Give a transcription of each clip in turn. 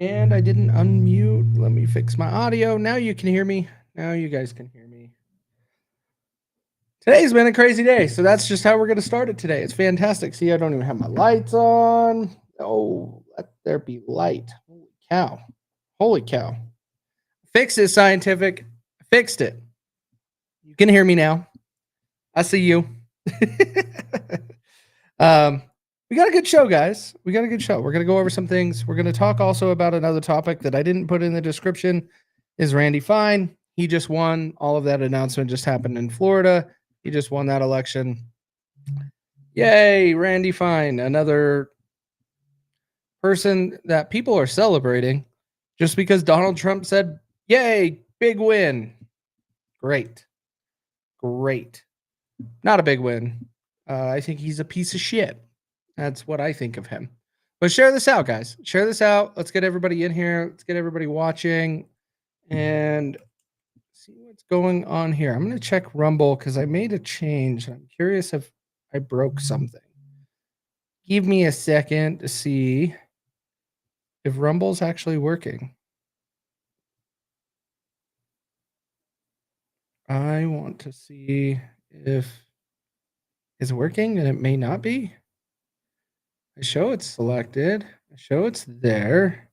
And I didn't unmute. Let me fix my audio. Now you can hear me. Now you guys can hear me. Today's been a crazy day, so that's just how we're going to start it today. It's fantastic. See, I don't even have my lights on. Oh, let there be light. Holy cow. Holy cow. Fix it, scientific. Fixed it. You can hear me now. I see you. We got a good show, guys. We got a good show. We're going to go over some things. We're going to talk also about another topic that I didn't put in the description is Randy Fine. He just won. All of that announcement just happened in Florida. He just won that election. Yay, Randy Fine. Another person that people are celebrating just because Donald Trump said, yay, big win. Great. Great. Not a big win. I think he's a piece of shit. That's what I think of him. But share this out, guys. Share this out. Let's get everybody in here. Let's get everybody watching and see what's going on here. I'm going to check Rumble because I made a change. I'm curious if I broke something. Give me a second to see if Rumble's actually working. I want to see if it's working, and it may not be. I show it's selected. I show it's there.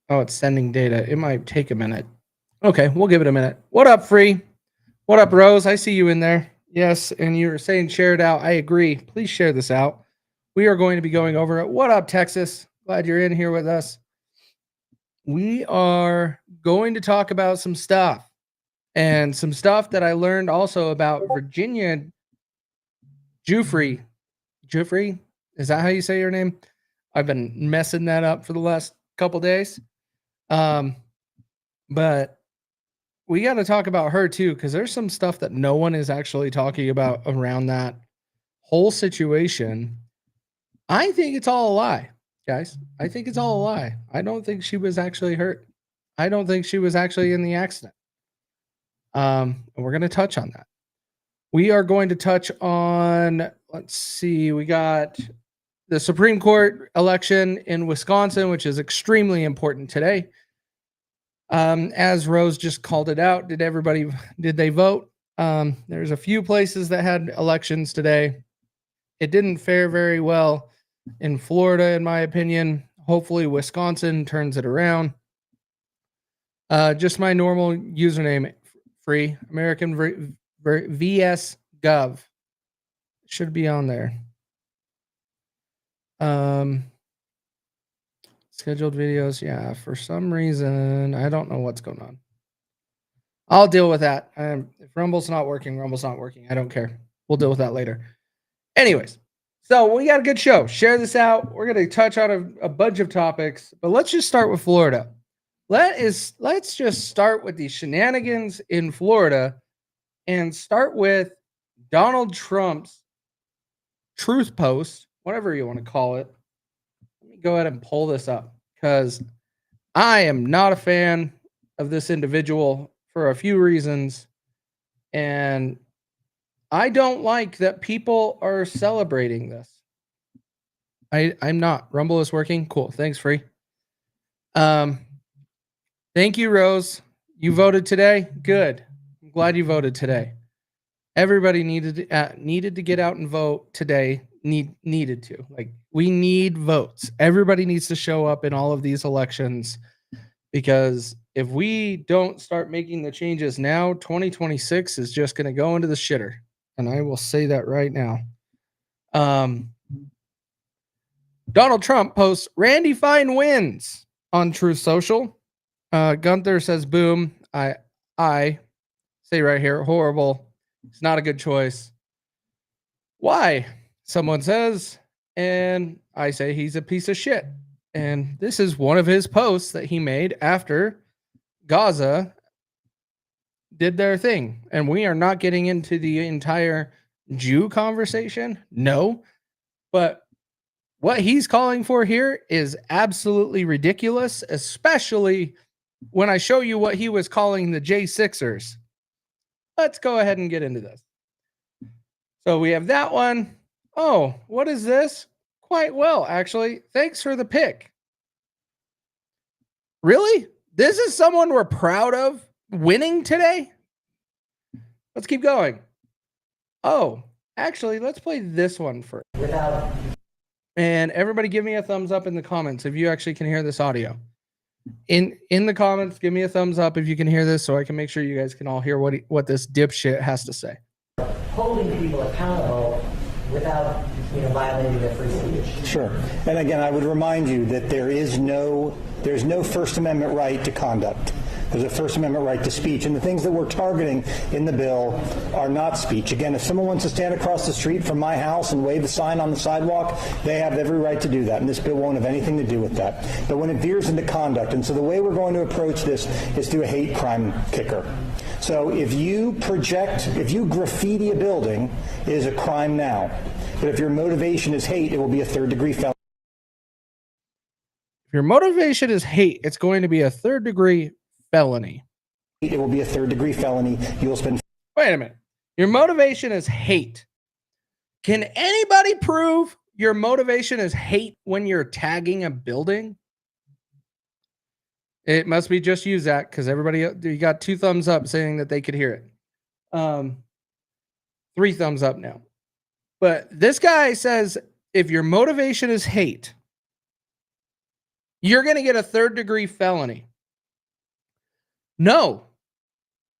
Oh, it's sending data. It might take a minute. Okay, we'll give it a minute. What up, Free? What up, Rose? I see you in there. Yes, and you were saying share it out. I agree. Please share this out. We are going to be going over it. What up, Texas? Glad you're in here with us. We are going to talk about some stuff and some stuff that I learned also about Virginia Giuffre. Giuffre? Is that how you say your name? I've been messing that up for the last couple days. But we got to talk about her too, because there's some stuff that no one is actually talking about around that whole situation. I think it's all a lie, guys. I think it's all a lie. I don't think she was actually hurt. I don't think she was actually in the accident. And we're going to touch on that. We are going to touch on, let's see, we got the Supreme Court election in Wisconsin, which is extremely important today. As Rose just called it out, did they vote? There's a few places that had elections today. It didn't fare very well in Florida, in my opinion. Hopefully Wisconsin turns it around. Just my normal username, Free American VS Gov. Should be on there. Scheduled videos. Yeah, for some reason, I don't know what's going on. I'll deal with that. If Rumble's not working, Rumble's not working. I don't care. We'll deal with that later. Anyways, so we got a good show. Share this out. We're going to touch on a bunch of topics, but let's just start with Florida. Let's just start with the shenanigans in Florida and start with Donald Trump's truth post, whatever you want to call it. Let me go ahead and pull this up because I am not a fan of this individual for a few reasons. And I don't like that people are celebrating this. I'm not. Rumble is working. Cool. Thanks, Free. Thank you, Rose. You voted today? Good. I'm glad you voted today. Everybody needed to get out and vote today. Needed to. Like, we need votes. Everybody needs to show up in all of these elections, because if we don't start making the changes now, 2026 is just going to go into the shitter. And I will say that right now. Donald Trump posts Randy Fine wins on Truth Social. Gunther says, boom. I say right here, horrible. It's not a good choice. Why? Someone says, and I say he's a piece of shit. And this is one of his posts that he made after Gaza did their thing. And we are not getting into the entire Jew conversation. No. But what he's calling for here is absolutely ridiculous, especially when I show you what he was calling the J6ers. Let's go ahead and get into this. So we have that one. Oh, what is this? Quite well, actually. Thanks for the pick. Really? This is someone we're proud of winning today? Let's keep going. Oh, actually, let's play this one first. And everybody give me a thumbs up in the comments if you actually can hear this audio. In the comments, give me a thumbs up if you can hear this so I can make sure you guys can all hear what this dipshit has to say. Holding people accountable without violating their free speech. Sure. And again, I would remind you that there's no First Amendment right to conduct. There's a First Amendment right to speech. And the things that we're targeting in the bill are not speech. Again, if someone wants to stand across the street from my house and wave a sign on the sidewalk, they have every right to do that. And this bill won't have anything to do with that. But when it veers into conduct, and so the way we're going to approach this is through a hate crime kicker. So if you graffiti a building, it is a crime now. But if your motivation is hate, it will be a third-degree felony. If your motivation is hate, it's going to be a third-degree felony. It will be a third-degree felony. You will spend... Wait a minute. Your motivation is hate. Can anybody prove your motivation is hate when you're tagging a building? It must be just you, Zach, because everybody, you got 2 thumbs up saying that they could hear it. 3 thumbs up now. But this guy says if your motivation is hate, you're going to get a third-degree felony. No.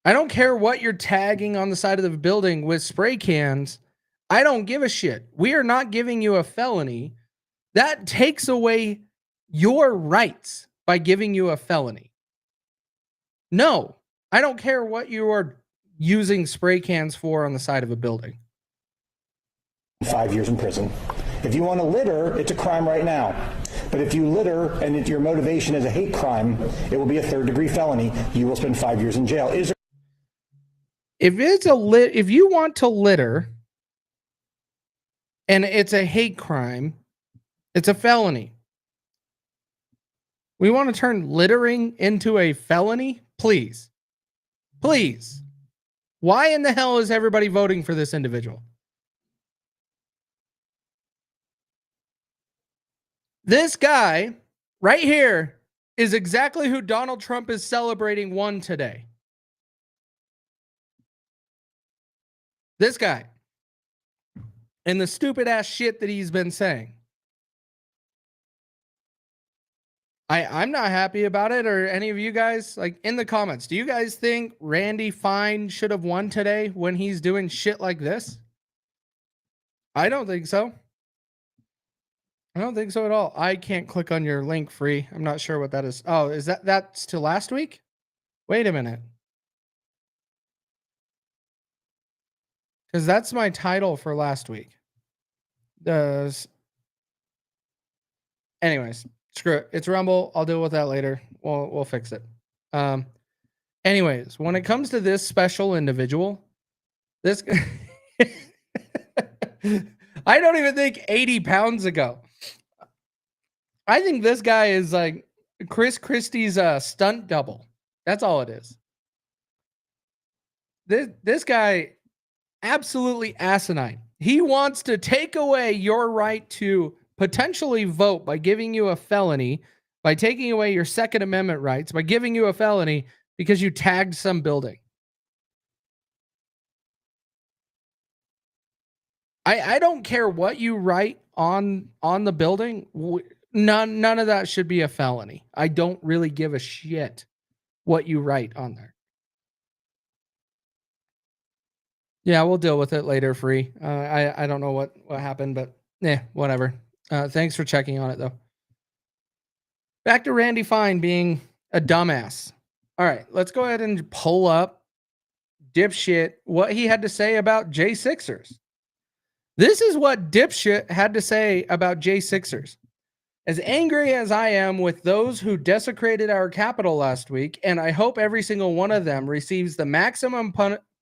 I don't care what you're tagging on the side of the building with spray cans. I don't give a shit. We are not giving you a felony. That takes away your rights by giving you a felony. No. I don't care what you are using spray cans for on the side of a building. 5 years in prison. If you want to litter, it's a crime right now. But if you litter and if your motivation is a hate crime, it will be a third-degree felony. You will spend 5 years in jail. If you want to litter and it's a hate crime, it's a felony. We want to turn littering into a felony? Please. Please. Why in the hell is everybody voting for this individual? This guy right here is exactly who Donald Trump is celebrating won today. This guy. And the stupid ass shit that he's been saying. I'm not happy about it, or any of you guys, like, in the comments, do you guys think Randy Fine should have won today when he's doing shit like this? I don't think so. I don't think so at all. I can't click on your link, Free. I'm not sure what that is. Oh, is that's to last week? Wait a minute. Because that's my title for last week. Anyways, screw it. It's Rumble. I'll deal with that later. We'll fix it. Anyways, when it comes to this special individual, this I don't even think 80 pounds ago. I think this guy is like Chris Christie's stunt double. That's all it is. This guy, absolutely asinine. He wants to take away your right to potentially vote by giving you a felony, by taking away your Second Amendment rights, by giving you a felony because you tagged some building. I don't care what you write on the building. None of that should be a felony. I don't really give a shit what you write on there. Yeah, we'll deal with it later, Free. I don't know what happened, but whatever. Thanks for checking on it, though. Back to Randy Fine being a dumbass. All right, let's go ahead and pull up dipshit what he had to say about J6ers. This is what dipshit had to say about J6ers. As angry as I am with those who desecrated our Capitol last week, and I hope every single one of them receives the maximum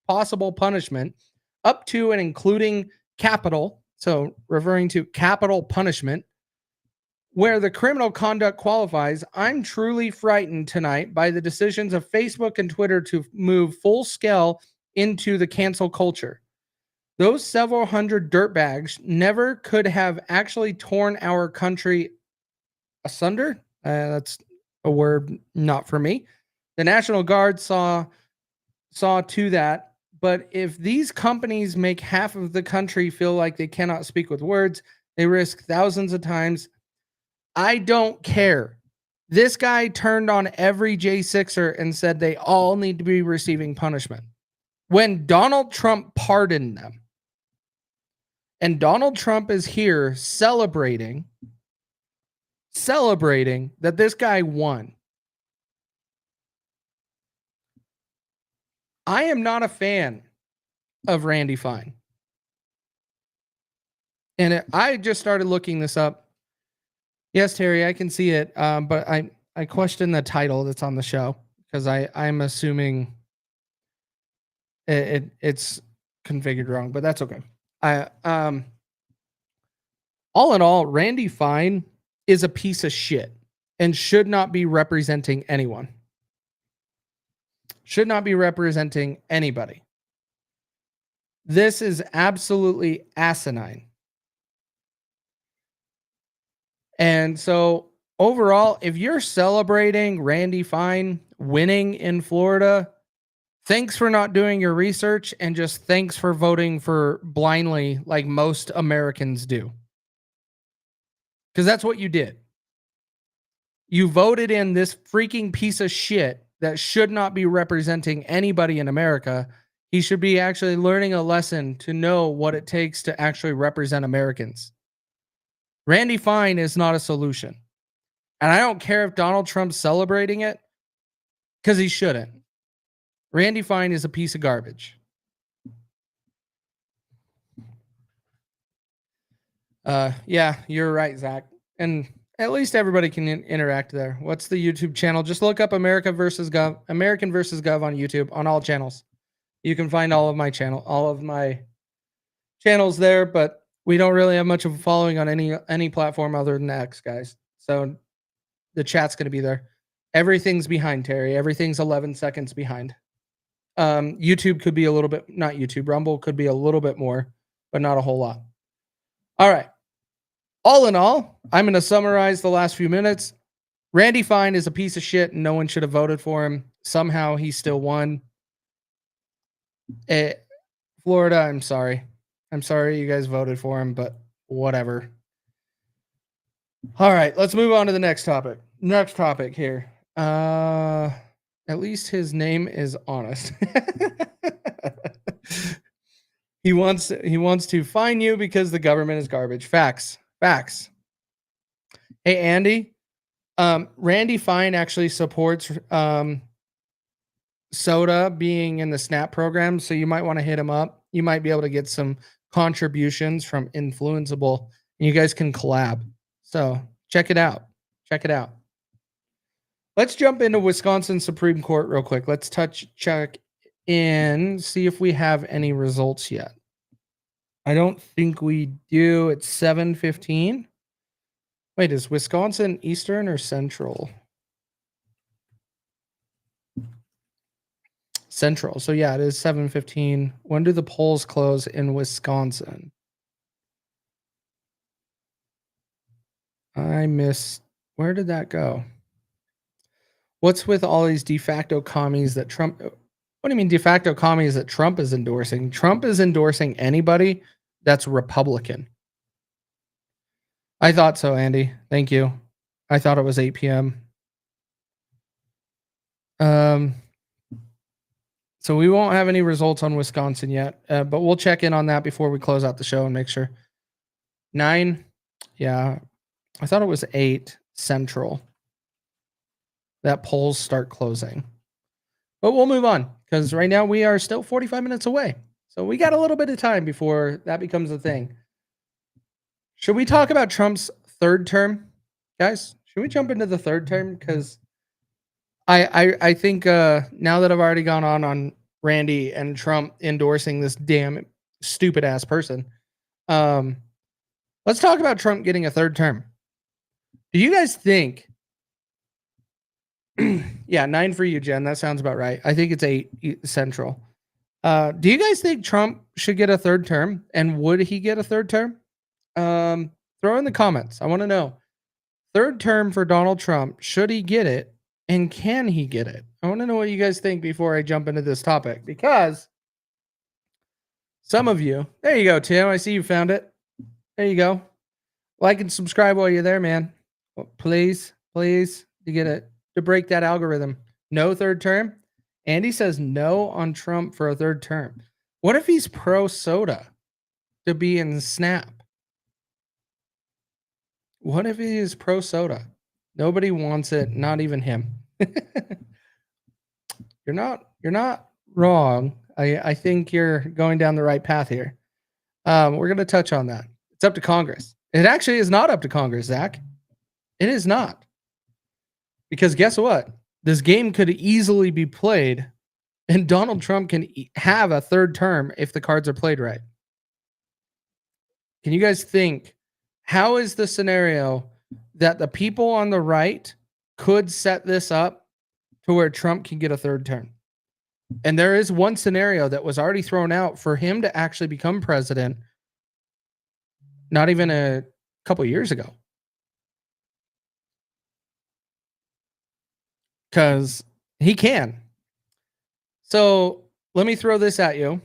possible punishment up to and including capital, so referring to capital punishment, where the criminal conduct qualifies, I'm truly frightened tonight by the decisions of Facebook and Twitter to move full scale into the cancel culture. Those several hundred dirtbags never could have actually torn our country asunder. That's a word not for me. The National Guard saw to that. But if these companies make half of the country feel like they cannot speak with words, they risk thousands of times. I don't care. This guy turned on every J6er and said they all need to be receiving punishment. When Donald Trump pardoned them, and Donald Trump is here celebrating that this guy won. I am not a fan of Randy Fine. And I just started looking this up. Yes, Terry, I can see it. But I question the title that's on the show because I'm assuming it's configured wrong, but that's okay. All in all, Randy Fine is a piece of shit and should not be representing anyone. Should not be representing anybody. This is absolutely asinine. And so overall, if you're celebrating Randy Fine winning in Florida, thanks for not doing your research and just thanks for voting for blindly like most Americans do. Because that's what you did. You voted in this freaking piece of shit that should not be representing anybody in America. He should be actually learning a lesson to know what it takes to actually represent Americans. Randy Fine is not a solution. And I don't care if Donald Trump's celebrating it, because he shouldn't. Randy Fine is a piece of garbage. Yeah, you're right, Zach. And at least everybody can interact there. What's the YouTube channel? Just look up American versus Gov on YouTube on all channels. You can find all of my channels there, but we don't really have much of a following on any platform other than X, guys. So the chat's going to be there. Everything's behind, Terry. Everything's 11 seconds behind. YouTube could be a little bit, not YouTube, Rumble could be a little bit more, but not a whole lot. All right. All in all, I'm going to summarize the last few minutes. Randy Fine is a piece of shit and no one should have voted for him. Somehow he still won. Florida, I'm sorry. I'm sorry you guys voted for him, but whatever. All right, let's move on to the next topic. Next topic here. At least his name is honest. He wants to fine you because the government is garbage. Facts. Hey, Andy. Randy Fine actually supports Soda being in the SNAP program, so you might want to hit him up. You might be able to get some contributions from Influenceable, and you guys can collab. So check it out. Let's jump into Wisconsin Supreme Court real quick. Let's check in, see if we have any results yet. I don't think we do. It's 7:15. Wait, is Wisconsin Eastern or Central? Central. So yeah, it is 7:15. When do the polls close in Wisconsin? I missed. Where did that go? What's with all these de facto commies that Trump... What do you mean de facto commies that Trump is endorsing? Trump is endorsing anybody that's Republican. I thought so, Andy. Thank you. I thought it was 8 p.m. So we won't have any results on Wisconsin yet, but we'll check in on that before we close out the show and make sure. 9? Yeah. I thought it was 8 Central. That polls start closing. But we'll move on because right now we are still 45 minutes away. So we got a little bit of time before that becomes a thing. Should we talk about Trump's third term? Guys, should we jump into the third term? Because I think now that I've already gone on Randy and Trump endorsing this damn stupid ass person, let's talk about Trump getting a third term. Do you guys think... Yeah, 9 for you, Jen. That sounds about right. I think it's 8 Central. Do you guys think Trump should get a third term? And would he get a third term? Throw in the comments. I want to know. Third term for Donald Trump. Should he get it? And can he get it? I want to know what you guys think before I jump into this topic, because some of you, there you go, Tim. I see you found it. There you go. Like and subscribe while you're there, man. Please, please, to get it, to break that algorithm. No third term. Andy says no on Trump for a third term. What if he's pro soda to be in Snap? What if he is pro soda? Nobody wants it, not even him. You're not wrong. I think you're going down the right path here. We're going to touch on that. It's up to Congress. It actually is not up to Congress, Zach. It is not. Because guess what? This game could easily be played, and Donald Trump can have a third term if the cards are played right. Can you guys think, how is the scenario that the people on the right could set this up to where Trump can get a third term? And there is one scenario that was already thrown out for him to actually become president not even a couple years ago. Because he can. So let me throw this at you.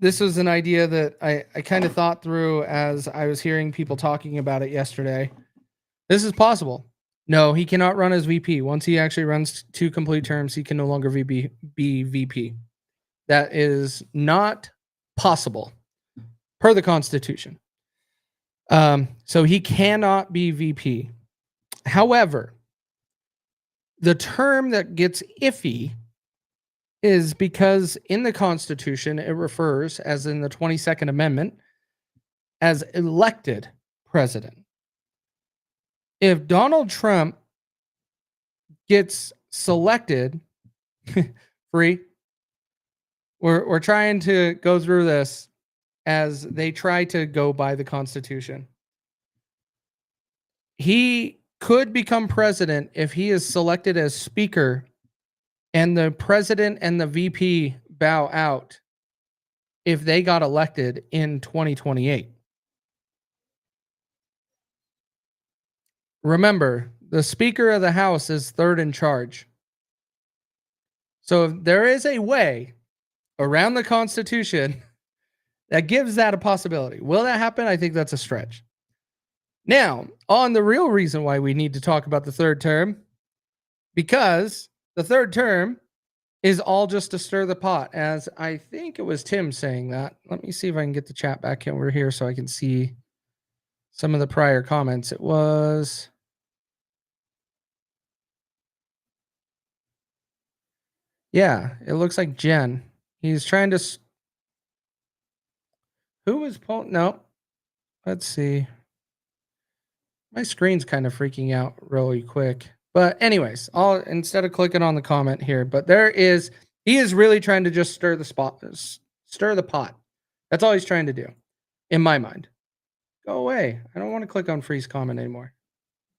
This was an idea that I kind of thought through as I was hearing people talking about it yesterday. This is possible. No, he cannot run as VP. Once he actually runs 2 complete terms, he can no longer be VP. That is not possible per the Constitution. So he cannot be VP. However, the term that gets iffy is because in the Constitution, it refers, as in the 22nd Amendment, as elected president. If Donald Trump gets selected, free, we're trying to go through this as they try to go by the Constitution. He could become president if he is selected as speaker and the president and the VP bow out if they got elected in 2028. Remember, the Speaker of the House is third in charge. So if there is a way around the Constitution that gives that a possibility. Will that happen? I think that's a stretch. Now, on the real reason why we need to talk about the third term, because the third term is all just to stir the pot, as I think it was Tim saying that. Let me see if I can get the chat back over here so I can see some of the prior comments. It was... yeah, it looks like Jen. He's trying to... who was... no. Let's see. My screen's kind of freaking out really quick. But anyways, I'll instead of clicking on the comment here, but he is really trying to just stir the pot. That's all he's trying to do, in my mind. Go away. I don't want to click on freeze comment anymore.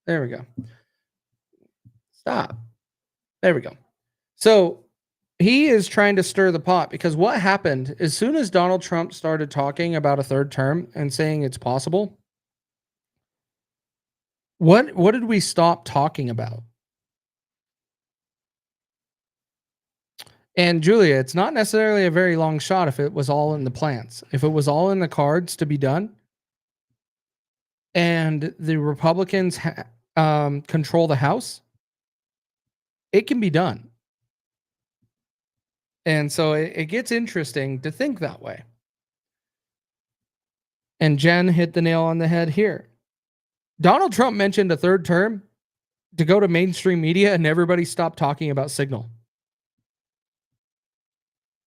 There we go. Stop. There we go. So he is trying to stir the pot because what happened as soon as Donald Trump started talking about a third term and saying it's possible, what did we stop talking about? And Julia, it's not necessarily a very long shot if it was all in the plans. If it was all in the cards to be done and the Republicans control the House, it can be done. And so it gets interesting to think that way. And Jen hit the nail on the head here. Donald Trump mentioned a third term to go to mainstream media and everybody stopped talking about Signal.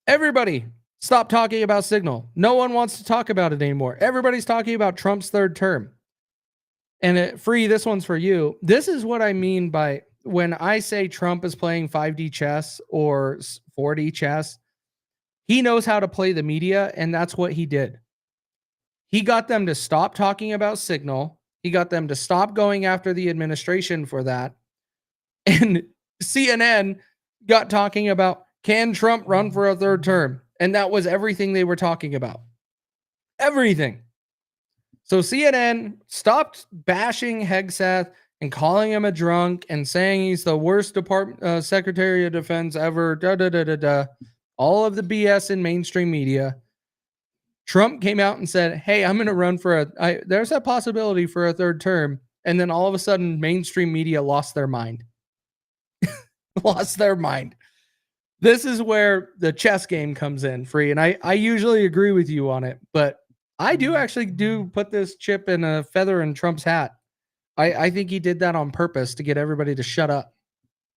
Everybody stop talking about Signal. No one wants to talk about it anymore. Everybody's talking about Trump's third term. And Free, this one's for you. This is what I mean by when I say Trump is playing 5D chess or 4D chess. He knows how to play the media, and that's what he did. He got them to stop talking about Signal. He got them to stop going after the administration for that. And CNN got talking about, can Trump run for a third term? And that was everything they were talking about. Everything. So CNN stopped bashing Hegseth and calling him a drunk and saying he's the worst department Secretary of Defense ever. Da da da da da. All of the BS in mainstream media. Trump came out and said, "Hey, I'm going to run for there's that possibility for a third term." And then all of a sudden, mainstream media lost their mind. Lost their mind. This is where the chess game comes in, Free. And I usually agree with you on it, but I do put this chip in a feather in Trump's hat. I think he did that on purpose to get everybody to shut up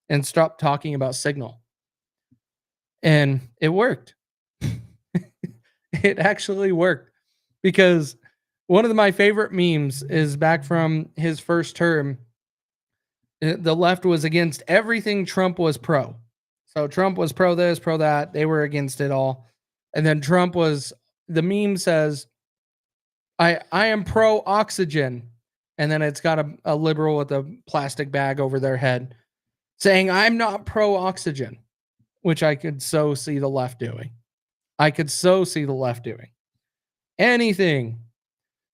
and stop talking about Signal. And it worked. It actually worked, because one of my favorite memes is back from his first term. The left was against everything Trump was pro. So Trump was pro this, pro that. They were against it all. And then the meme says, I am pro oxygen. And then it's got a liberal with a plastic bag over their head saying, I'm not pro oxygen, which I could so see the left doing. Anything.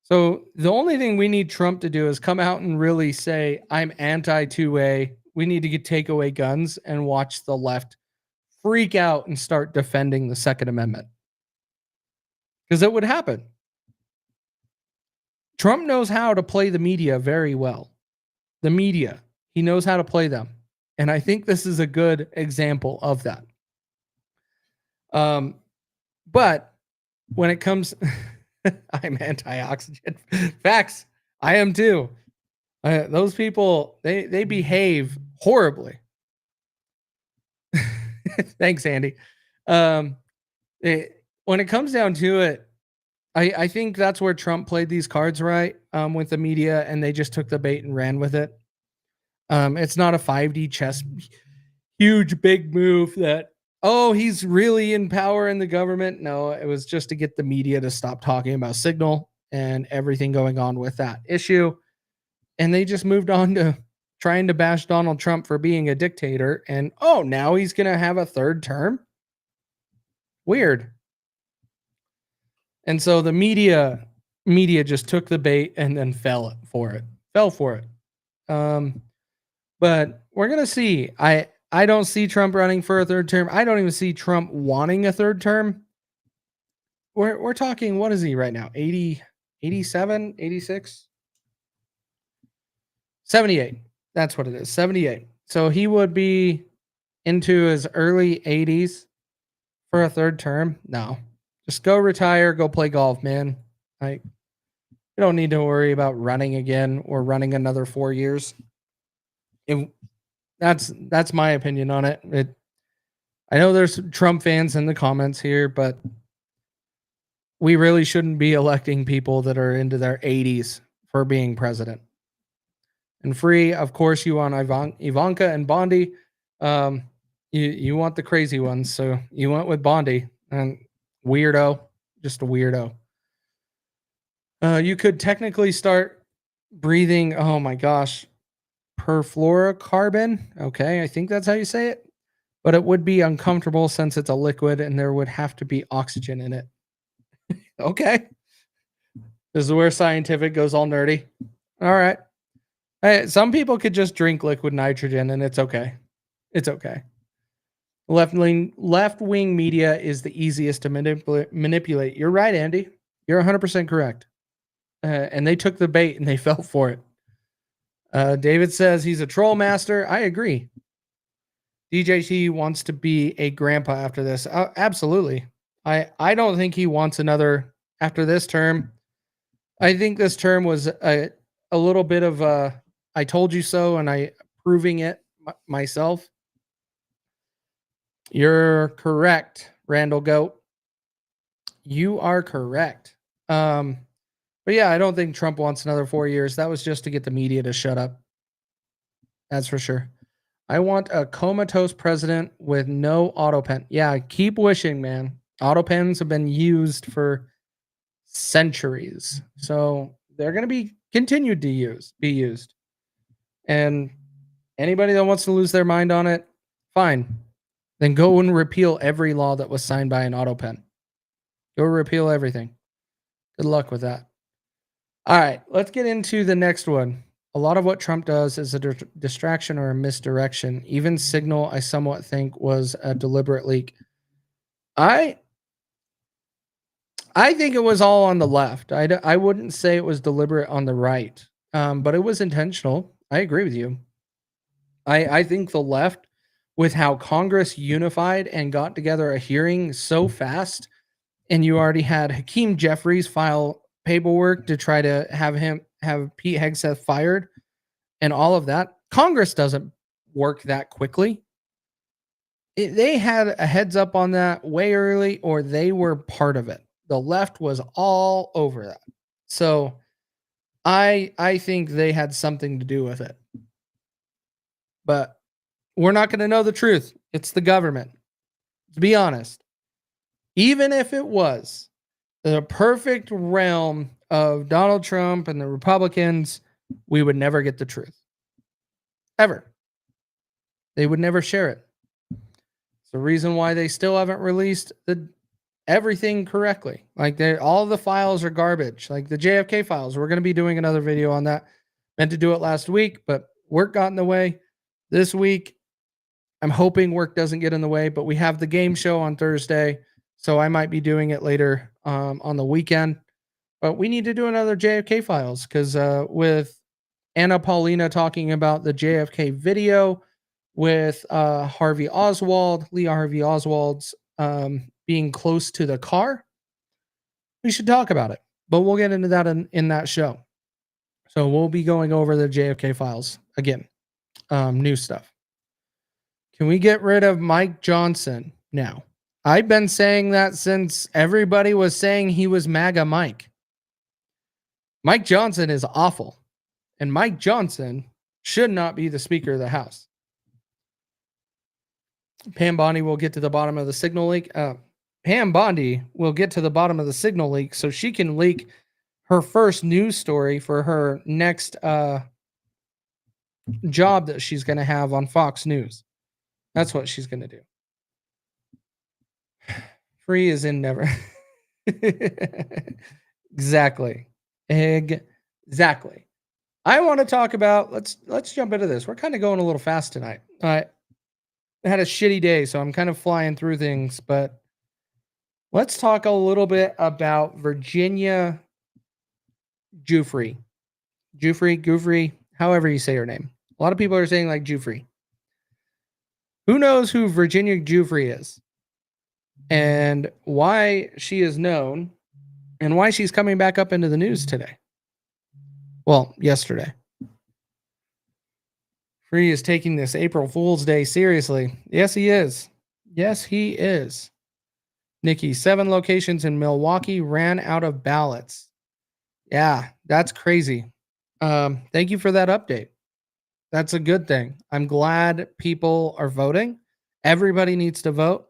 So the only thing we need Trump to do is come out and really say, I'm anti 2A. We need to take away guns, and watch the left freak out and start defending the Second Amendment. Because it would happen. Trump knows how to play the media very well. The media, he knows how to play them. And I think this is a good example of that. But when it comes, I'm anti-oxygen. Facts. I am too. Those people, they behave horribly. Thanks, Andy. When it comes down to it, I think that's where Trump played these cards right with the media, and they just took the bait and ran with it. It's not a 5D chess, huge, big move that, oh, he's really in power in the government. No, it was just to get the media to stop talking about Signal and everything going on with that issue. And they just moved on to trying to bash Donald Trump for being a dictator. And, oh, now he's going to have a third term? Weird. And so the media just took the bait and then fell for it. But we're going to see. I don't see Trump running for a third term. I don't even see Trump wanting a third term. We're talking, what is he right now? 80, 87, 86? 78. That's what it is. 78. So he would be into his early 80s for a third term. No. Just go retire, go play golf, man. You don't need to worry about running again or running another 4 years. That's my opinion on it. I know there's Trump fans in the comments here, but we really shouldn't be electing people that are into their 80s for being president. And Free, of course, you want Ivanka and Bondi. You want the crazy ones, so you went with Bondi. And weirdo, just a weirdo. You could technically start breathing, oh my gosh, perfluorocarbon. Okay, I think that's how you say it. But it would be uncomfortable since it's a liquid and there would have to be oxygen in it. Okay. This is where scientific goes all nerdy. All right. Hey, some people could just drink liquid nitrogen and it's okay. It's okay. Left-wing media is the easiest to manipulate. You're right, Andy. You're 100% correct. And they took the bait and they fell for it. David says he's a troll master. I agree. DJT wants to be a grandpa after this. Absolutely. I don't think he wants another after this term. I think this term was a little bit of I told you so, and I proving it myself. You're correct, Randall Goat. You are correct. But yeah, I don't think Trump wants another 4 years. That was just to get the media to shut up. That's for sure. I want a comatose president with no auto pen. Yeah, keep wishing, man. Auto pens have been used for centuries. So they're going to be continued to be used. And anybody that wants to lose their mind on it, fine. Then go and repeal every law that was signed by an auto pen. Go repeal everything. Good luck with that. All right, let's get into the next one. A lot of what Trump does is a distraction or a misdirection. Even Signal, I somewhat think, was a deliberate leak. I think it was all on the left. I wouldn't say it was deliberate on the right, but it was intentional. I agree with you. I think the left, with how Congress unified and got together a hearing so fast, and you already had Hakeem Jeffries file paperwork to try to have Pete Hegseth fired and all of that. Congress doesn't work that quickly. They had a heads up on that way early, or they were part of it. The left was all over that. So I think they had something to do with it. But we're not going to know the truth. It's the government. To be honest, even if it was the perfect realm of Donald Trump and the Republicans, we would never get the truth. Ever. They would never share it. It's the reason why they still haven't released everything correctly. Like all the files are garbage. Like the JFK files. We're going to be doing another video on that. Meant to do it last week, but work got in the way. This week, I'm hoping work doesn't get in the way, but we have the game show on Thursday, so I might be doing it later on the weekend. But we need to do another JFK files because with Anna Paulina talking about the JFK video, with Lee Harvey Oswald's being close to the car, we should talk about it. But we'll get into that in that show. So we'll be going over the JFK files again. New stuff. Can we get rid of Mike Johnson now? I've been saying that since everybody was saying he was MAGA Mike. Mike Johnson is awful. And Mike Johnson should not be the Speaker of the House. Pam Bondi will get to the bottom of the signal leak. Pam Bondi will get to the bottom of the signal leak so she can leak her first news story for her next job that she's going to have on Fox News. That's what she's going to do. Free is in never. Exactly. Exactly. I want to talk about, let's jump into this. We're kind of going a little fast tonight. I had a shitty day, so I'm kind of flying through things, but let's talk a little bit about Virginia Giuffre. Giuffre, however you say her name. A lot of people are saying like Giuffre. Who knows who Virginia Giuffre is and why she is known and why she's coming back up into the news today? Well, yesterday. Free is taking this April Fool's Day seriously. Yes, he is. Yes, he is. Nikki, 7 locations in Milwaukee ran out of ballots. Yeah, that's crazy. Thank you for that update. That's a good thing. I'm glad people are voting. Everybody needs to vote.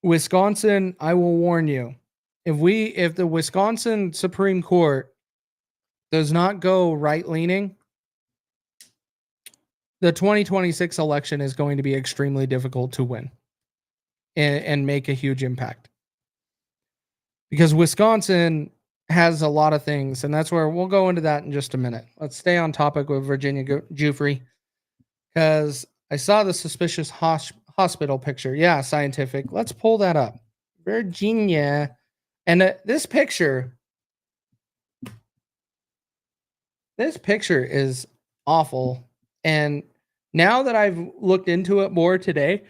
Wisconsin, I will warn you. If the Wisconsin Supreme Court does not go right-leaning, the 2026 election is going to be extremely difficult to win and make a huge impact. Because Wisconsin has a lot of things, and that's where we'll go into that in just a minute. Let's stay on topic with Virginia Giuffre, because I saw the suspicious hospital picture. Yeah, scientific. Let's pull that up. Virginia. And this picture is awful. And now that I've looked into it more today,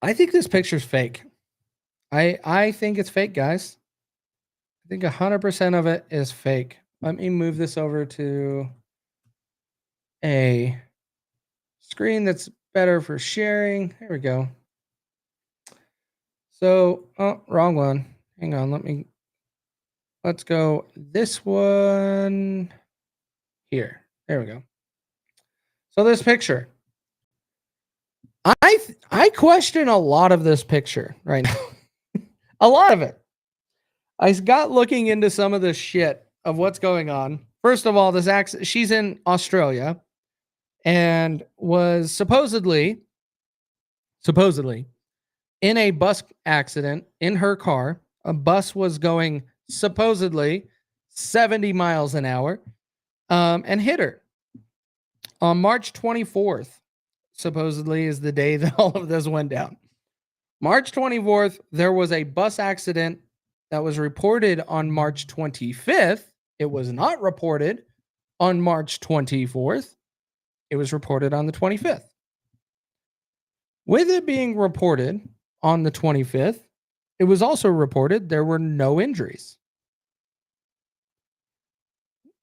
I think this picture's fake. I think it's fake, guys. I think 100% of it is fake. Let me move this over to a screen that's better for sharing. There we go. So, wrong one. Hang on, let's go this one here. There we go. So this picture. I question a lot of this picture right now. A lot of it. I got looking into some of this shit of what's going on. First of all, she's in Australia and was supposedly in a bus accident in her car a bus was going supposedly 70 miles an hour and hit her. On March 24th, supposedly, is the day that all of this went down. March 24th, there was a bus accident that was reported on March 25th. It was not reported on March 24th. It was reported on the 25th. With it being reported on the 25th, it was also reported there were no injuries.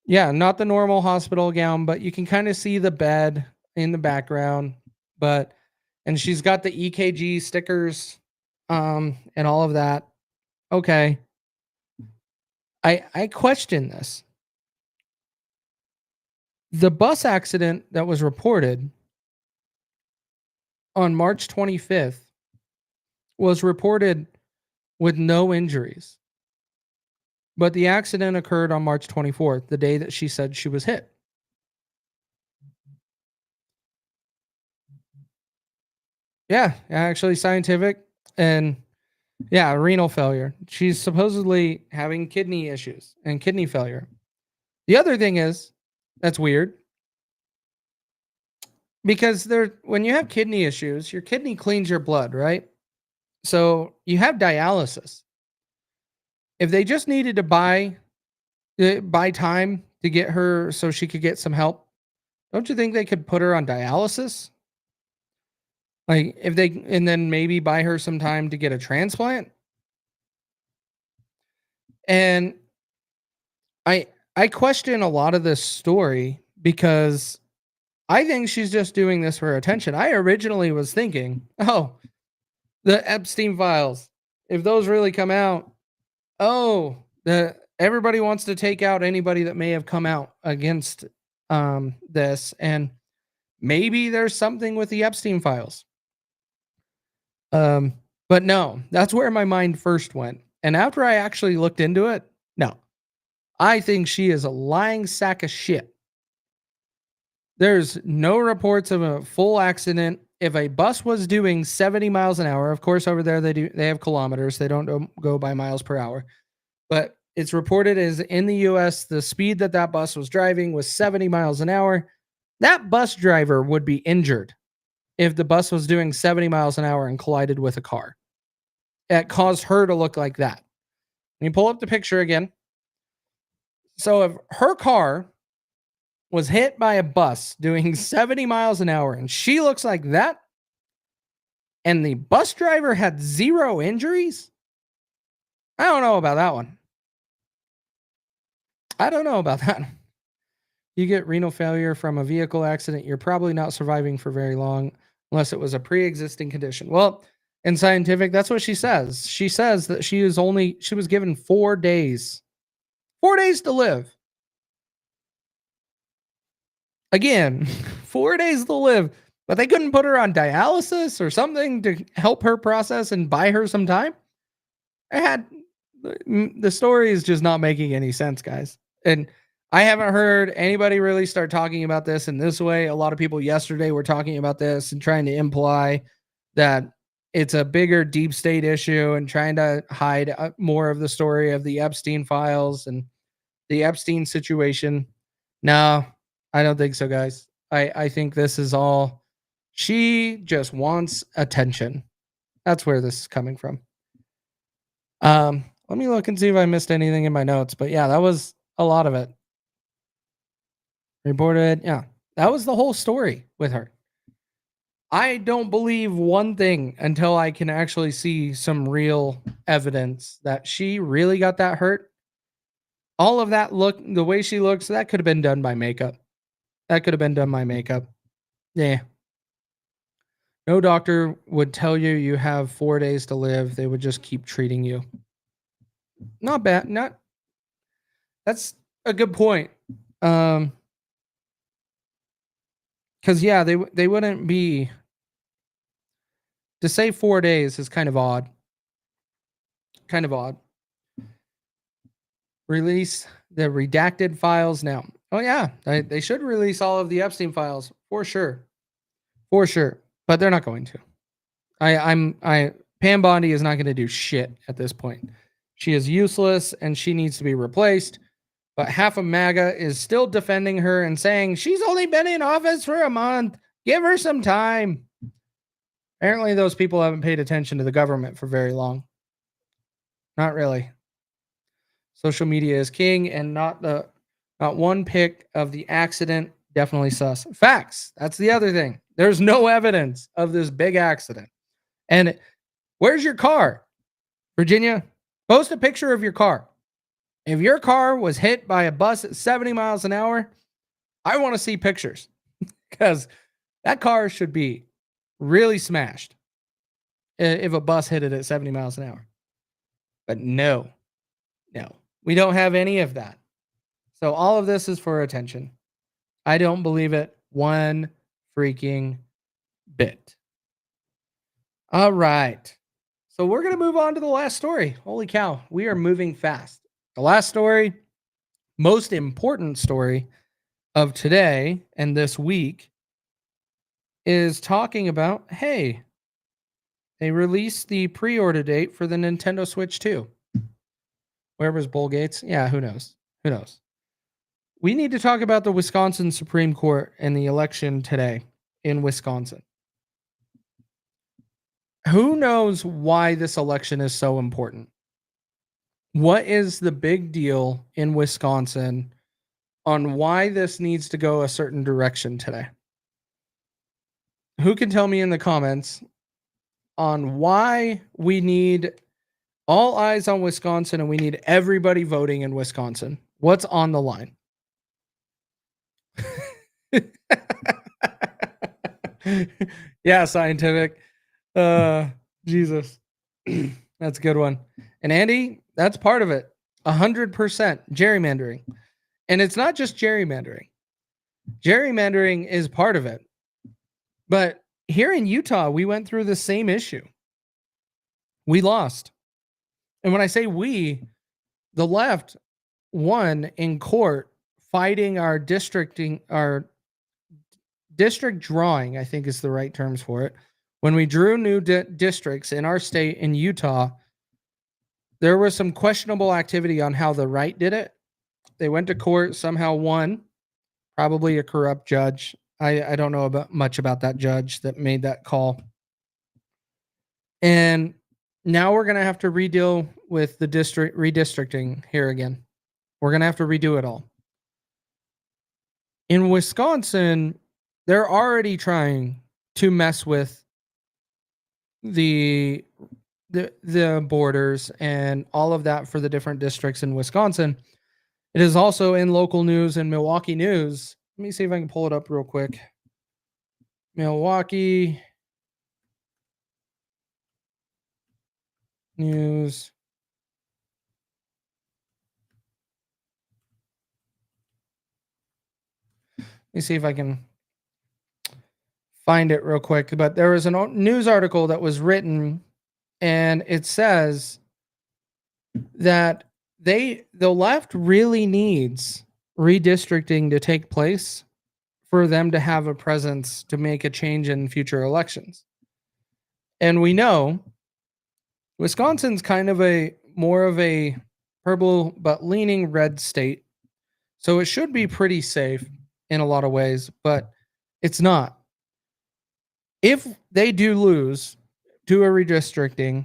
Yeah, not the normal hospital gown, but you can kind of see the bed in the background. And she's got the EKG stickers and all of that. Okay. I question this. The bus accident that was reported on March 25th was reported with no injuries. But the accident occurred on March 24th, the day that she said she was hit. Yeah, actually scientific and yeah, renal failure. She's supposedly having kidney issues and kidney failure. The other thing is, that's weird. Because when you have kidney issues, your kidney cleans your blood, right? So you have dialysis. If they just needed to buy time to get her so she could get some help, don't you think they could put her on dialysis? Like and then maybe buy her some time to get a transplant? And I question a lot of this story because I think she's just doing this for attention. I originally was thinking, oh, the Epstein files, if those really come out, everybody wants to take out anybody that may have come out against this, and maybe there's something with the Epstein files. But no, that's where my mind first went. And after I actually looked into it, no, I think she is a lying sack of shit. There's no reports of a full accident. If a bus was doing 70 miles an hour, of course, over there they have kilometers. They don't go by miles per hour. But it's reported as in the US, the speed that bus was driving was 70 miles an hour. That bus driver would be injured if the bus was doing 70 miles an hour and collided with a car. It caused her to look like that. Let me pull up the picture again. So if her car was hit by a bus doing 70 miles an hour and she looks like that, and the bus driver had zero injuries, I don't know about that one. I don't know about that. You get renal failure from a vehicle accident, you're probably not surviving for very long unless it was a pre-existing condition. Well, in scientific, that's what she says. She says that she was given 4 days. 4 days to live. Again, 4 days to live, but they couldn't put her on dialysis or something to help her process and buy her some time. The story is just not making any sense, guys. And I haven't heard anybody really start talking about this in this way. A lot of people yesterday were talking about this and trying to imply that it's a bigger deep state issue and trying to hide more of the story of the Epstein files and the Epstein situation. No, I don't think so, guys. I think this is all, she just wants attention. That's where this is coming from. Let me look and see if I missed anything in my notes. But yeah, that was a lot of it. Reported, yeah. That was the whole story with her. I don't believe one thing until I can actually see some real evidence that she really got that hurt. All of that the way she looks, that could have been done by makeup. Yeah. No doctor would tell you have 4 days to live. They would just keep treating you. Not bad. That's a good point. Because yeah, they wouldn't be. To say 4 days is kind of odd. Release the redacted files now. Oh yeah, they should release all of the Epstein files for sure, but they're not going to. Pam Bondi is not going to do shit at this point. She is useless and she needs to be replaced. But half of MAGA is still defending her and saying she's only been in office for a month. Give her some time. Apparently, those people haven't paid attention to the government for very long. Not really. Social media is king, and not one pic of the accident. Definitely sus. Facts. That's the other thing. There's no evidence of this big accident. And where's your car, Virginia? Post a picture of your car. If your car was hit by a bus at 70 miles an hour, I want to see pictures because that car should be really smashed if a bus hit it at 70 miles an hour. But no, we don't have any of that. So all of this is for attention. I don't believe it one freaking bit. All right. So we're going to move on to the last story. Holy cow. We are moving fast. The last story, most important story of today and this week, is talking about, hey, they released the pre-order date for the Nintendo Switch 2. Where was Bill Gates? Yeah, who knows? Who knows? We need to talk about the Wisconsin Supreme Court and the election today in Wisconsin. Who knows why this election is so important? What is the big deal in Wisconsin on why this needs to go a certain direction today? Who can tell me in the comments on why we need all eyes on Wisconsin and we need everybody voting in Wisconsin? What's on the line? Yeah, scientific. Jesus. That's a good one. And Andy, that's part of it. 100% gerrymandering. And it's not just gerrymandering. Gerrymandering is part of it. But here in Utah, we went through the same issue. We lost. And when I say we, the left won in court fighting our district drawing, I think is the right terms for it. When we drew new districts in our state in Utah, there was some questionable activity on how the right did it. They went to court, somehow won, probably a corrupt judge. I don't know much about that judge that made that call. And now we're going to have to redeal with the redistricting here again. We're going to have to redo it all. In Wisconsin, they're already trying to mess with the borders and all of that for the different districts in Wisconsin. It is also in local news and Milwaukee news. Let me see if I can pull it up real quick. Milwaukee news. Let me see if I can find it real quick. But there was a news article that was written, and it says that the left really needs redistricting to take place for them to have a presence to make a change in future elections. And we know Wisconsin's kind of more of a purple but leaning red state. So it should be pretty safe in a lot of ways, but it's not. If they do lose to a redistricting,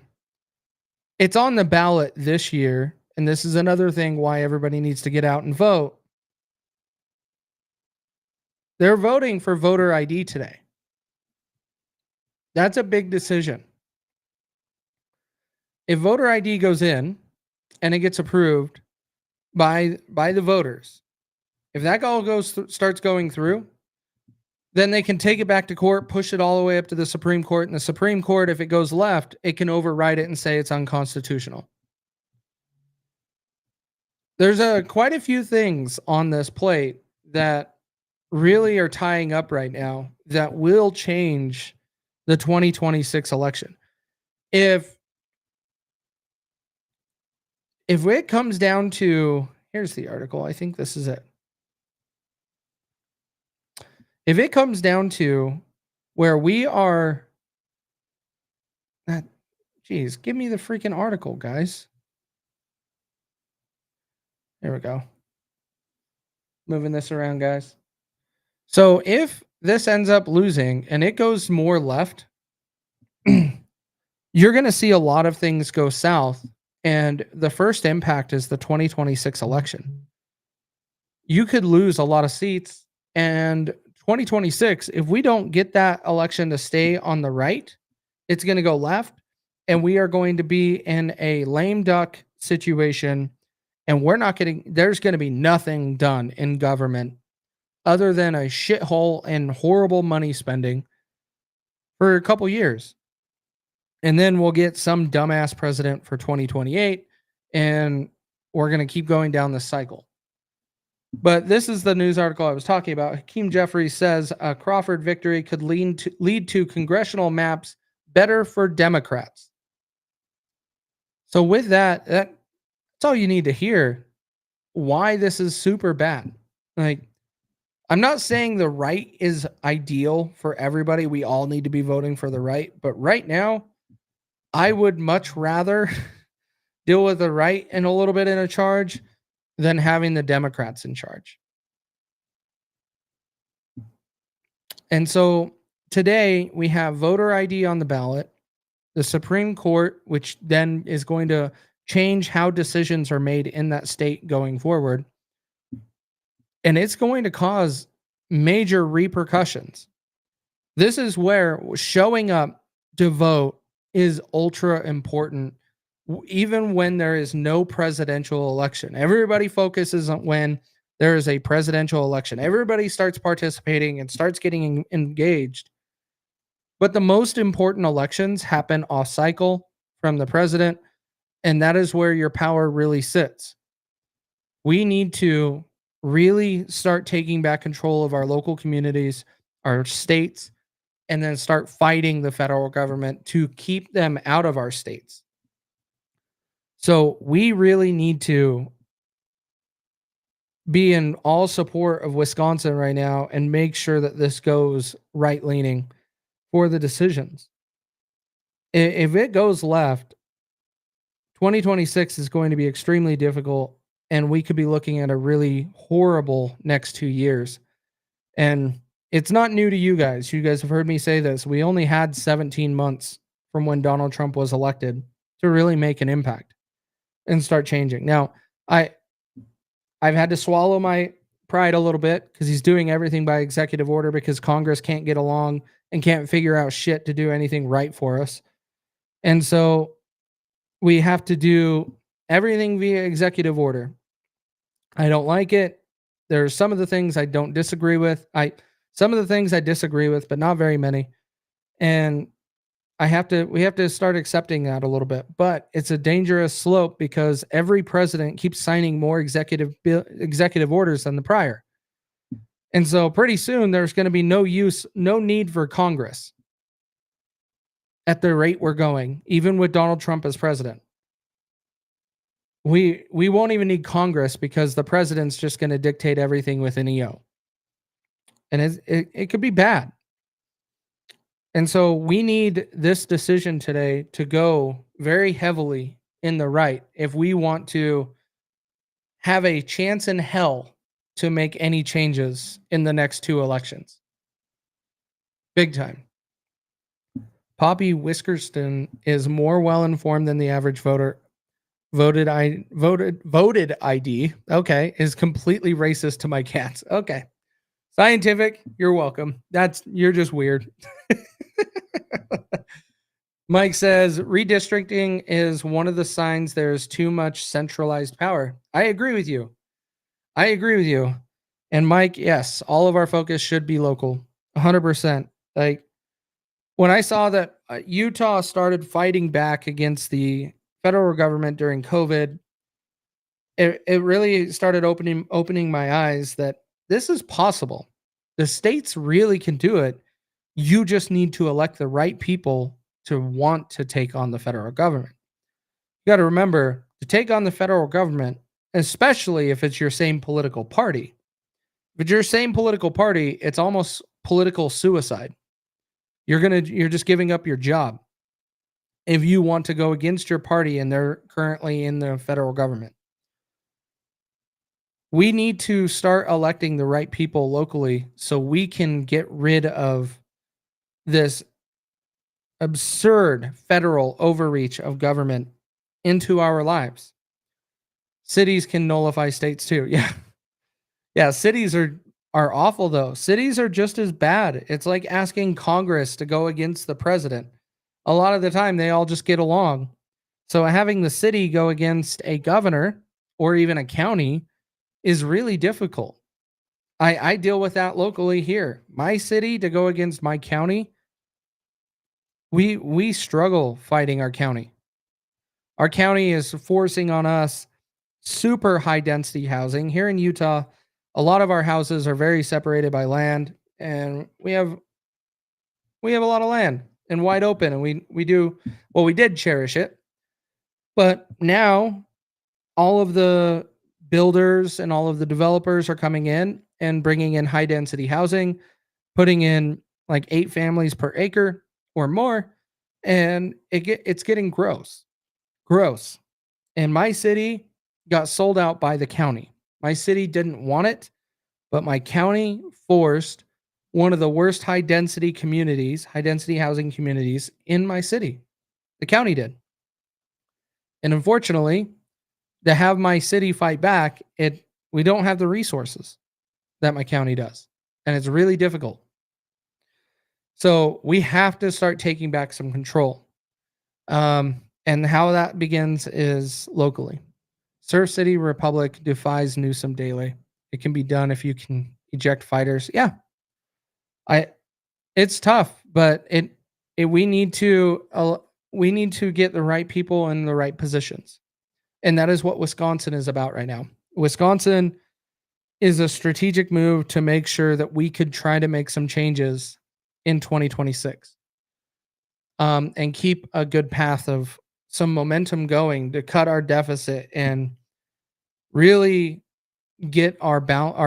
it's on the ballot this year. And this is another thing why everybody needs to get out and vote. They're voting for voter ID today. That's a big decision. If voter ID goes in and it gets approved by the voters, if that all starts going through, then they can take it back to court, push it all the way up to the Supreme Court. And the Supreme Court, if it goes left, it can override it and say it's unconstitutional. There's quite a few things on this plate that really are tying up right now that will change the 2026 election. If it comes down to, here's the article, I think this is it. If it comes down to where we are, geez, give me the freaking article, guys. There we go. Moving this around, guys. So if this ends up losing and it goes more left, you're going to see a lot of things go south. And the first impact is the 2026 election. You could lose a lot of seats. And 2026, if we don't get that election to stay on the right, it's going to go left. And we are going to be in a lame duck situation. And there's going to be nothing done in government other than a shithole and horrible money spending for a couple years. And then we'll get some dumbass president for 2028, and we're going to keep going down this cycle. But this is the news article I was talking about. Hakeem Jeffries says a Crawford victory could lead to congressional maps better for Democrats. So with that's all you need to hear why this is super bad. Like, I'm not saying the right is ideal for everybody. We all need to be voting for the right. But right now, I would much rather deal with the right and a little bit in a charge than having the Democrats in charge. And so today we have voter ID on the ballot, the Supreme Court, which then is going to change how decisions are made in that state going forward. And it's going to cause major repercussions. This is where showing up to vote is ultra important, even when there is no presidential election. Everybody focuses on when there is a presidential election. Everybody starts participating and starts getting engaged. But the most important elections happen off cycle from the president, and that is where your power really sits. We need to really start taking back control of our local communities, our states, and then start fighting the federal government to keep them out of our states. So we really need to be in all support of Wisconsin right now and make sure that this goes right-leaning for the decisions. If it goes left, 2026 is going to be extremely difficult, and we could be looking at a really horrible next 2 years. And it's not new to you guys. You guys have heard me say this. We only had 17 months from when Donald Trump was elected to really make an impact and start changing. Now, I've had to swallow my pride a little bit because he's doing everything by executive order because Congress can't get along and can't figure out shit to do anything right for us. And so we have to do everything via executive order. I don't like it. There are some of the things I don't disagree with. Some of the things I disagree with, but not very many. And we have to start accepting that a little bit. But it's a dangerous slope because every president keeps signing more executive orders than the prior. And so pretty soon there's going to be no need for Congress at the rate we're going, even with Donald Trump as president. We won't even need Congress because the president's just going to dictate everything with an EO. And it could be bad. And so we need this decision today to go very heavily in the right if we want to have a chance in hell to make any changes in the next 2 elections. Big time. Poppy Whiskerston is more well-informed than the average voter. Voted ID. Okay. Is completely racist to my cats. Okay. Scientific. You're welcome. You're just weird. Mike says redistricting is one of the signs there's too much centralized power. I agree with you. And Mike, yes, all of our focus should be local. 100%. Like when I saw that Utah started fighting back against the federal government during COVID, it really started opening my eyes that this is possible. The states really can do it. You just need to elect the right people to want to take on the federal government. You got to remember to take on the federal government, especially if it's your same political party. If it's your same political party, it's almost political suicide. You're just giving up your job if you want to go against your party and they're currently in the federal government. We need to start electing the right people locally so we can get rid of this absurd federal overreach of government into our lives. Cities can nullify states too. Yeah. Yeah, cities are awful though. Cities are just as bad. It's like asking Congress to go against the president. A lot of the time they all just get along. So having the city go against a governor or even a county is really difficult. I deal with that locally here. My city to go against my county, we struggle fighting our county. Our county is forcing on us super high density housing. Here in Utah, a lot of our houses are very separated by land, and we have a lot of land and wide open, and we did cherish it. But now all of the builders and all of the developers are coming in and bringing in high density housing, putting in like 8 families per acre or more, and it's getting gross. Gross. And my city got sold out by the county. My city didn't want it, but my county forced one of the worst high density housing communities in my city. The county did. And unfortunately, to have my city fight back, we don't have the resources that my county does. And it's really difficult. So we have to start taking back some control. And how that begins is locally. Surf City Republic defies Newsom daily. It can be done if you can eject fighters. Yeah. It's tough, but we need to get the right people in the right positions. And that is what Wisconsin is about right now. Wisconsin is a strategic move to make sure that we could try to make some changes in 2026. And keep a good path of some momentum going to cut our deficit and really get our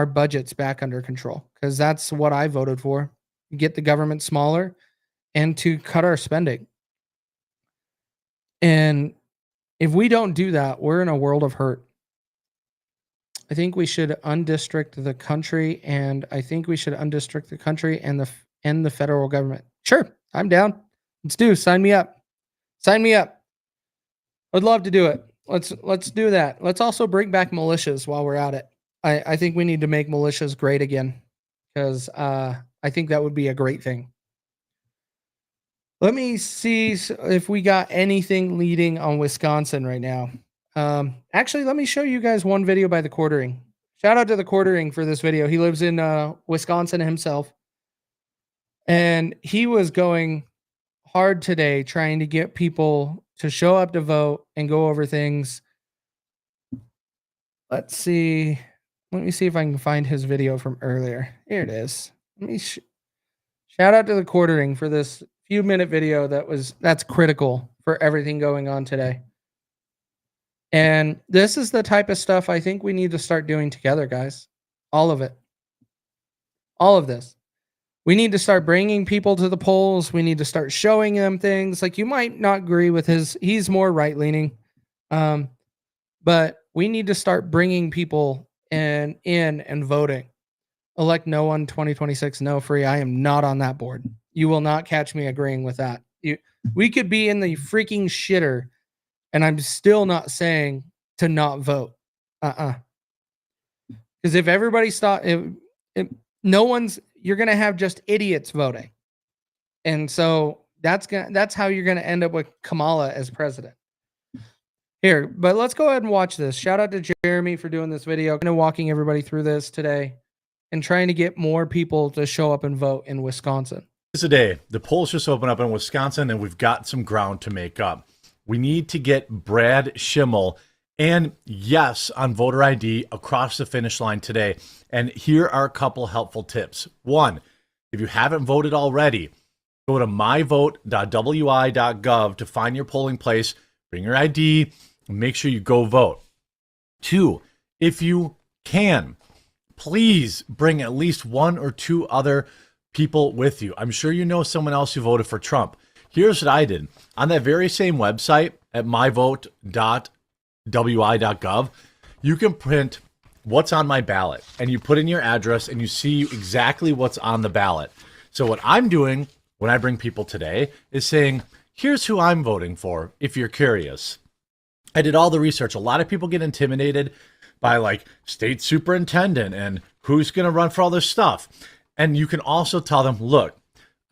budgets back under control, because that's what I voted for. Get the government smaller and to cut our spending. And if we don't do that, we're in a world of hurt. I think we should undistrict the country, and I think we should undistrict the country and the federal government. Sure, I'm down. Let's do. Sign me up. Sign me up. I'd love to do it. Let's do that. Let's also bring back militias while we're at it. I think we need to make militias great again, because I think that would be a great thing. Let me see if we got anything leading on Wisconsin right now. Actually, let me show you guys one video by the Quartering. Shout out to the Quartering for this video. He lives in Wisconsin himself. And he was going hard today trying to get people to show up to vote and go over things. Let's see. Let me see if I can find his video from earlier. Here it is. Let me shout out to the Quartering for this few-minute video that's critical for everything going on today. And this is the type of stuff I think we need to start doing together, guys. All of it. All of this. We need to start bringing people to the polls. We need to start showing them things. Like, you might not agree with he's more right-leaning. But we need to start bringing people in and voting. Elect no one 2026, no free. I am not on that board. You will not catch me agreeing with that. We could be in the freaking shitter, and I'm still not saying to not vote. Because if everybody you're gonna have just idiots voting, and so that's how you're gonna end up with Kamala as president. Here, but let's go ahead and watch this. Shout out to Jeremy for doing this video, kind of walking everybody through this today, and trying to get more people to show up and vote in Wisconsin. Today, the polls just opened up in Wisconsin, and we've got some ground to make up. We need to get Brad Schimmel and yes on voter ID across the finish line today. And here are a couple helpful tips. One, if you haven't voted already, go to myvote.wi.gov to find your polling place, bring your ID, and make sure you go vote. Two, if you can, please bring at least one or two other people with you. I'm sure you know someone else who voted for Trump. Here's what I did. On that very same website at myvote.wi.gov, you can print what's on my ballot, and you put in your address and you see exactly what's on the ballot. So what I'm doing when I bring people today is saying, here's who I'm voting for, if you're curious. I did all the research. A lot of people get intimidated by like state superintendent and who's going to run for all this stuff. And you can also tell them, look,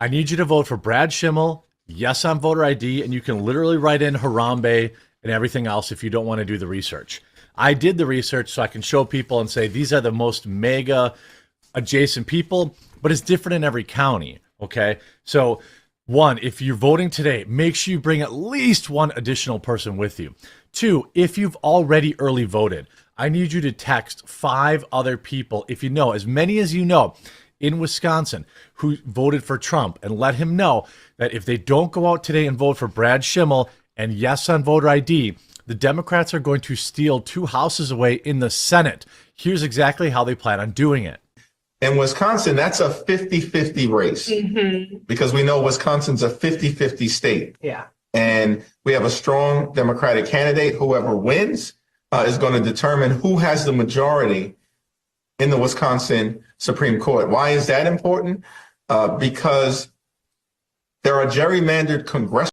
I need you to vote for Brad Schimmel. Yes, on voter ID. And you can literally write in Harambe and everything else if you don't want to do the research. I did the research so I can show people and say, these are the most mega adjacent people, but it's different in every county. Okay. So one, if you're voting today, make sure you bring at least one additional person with you. Two, if you've already early voted, I need you to text 5 other people, if you know, as many as you know, in Wisconsin who voted for Trump, and let him know that if they don't go out today and vote for Brad Schimmel and yes on voter ID, the Democrats are going to steal 2 houses away in the Senate. Here's exactly how they plan on doing it. In Wisconsin, that's a 50-50 race because we know Wisconsin's a 50-50 state. Yeah. And we have a strong Democratic candidate. Whoever wins is going to determine who has the majority in the Wisconsin Supreme Court. Why is that important? Because there are gerrymandered congressional.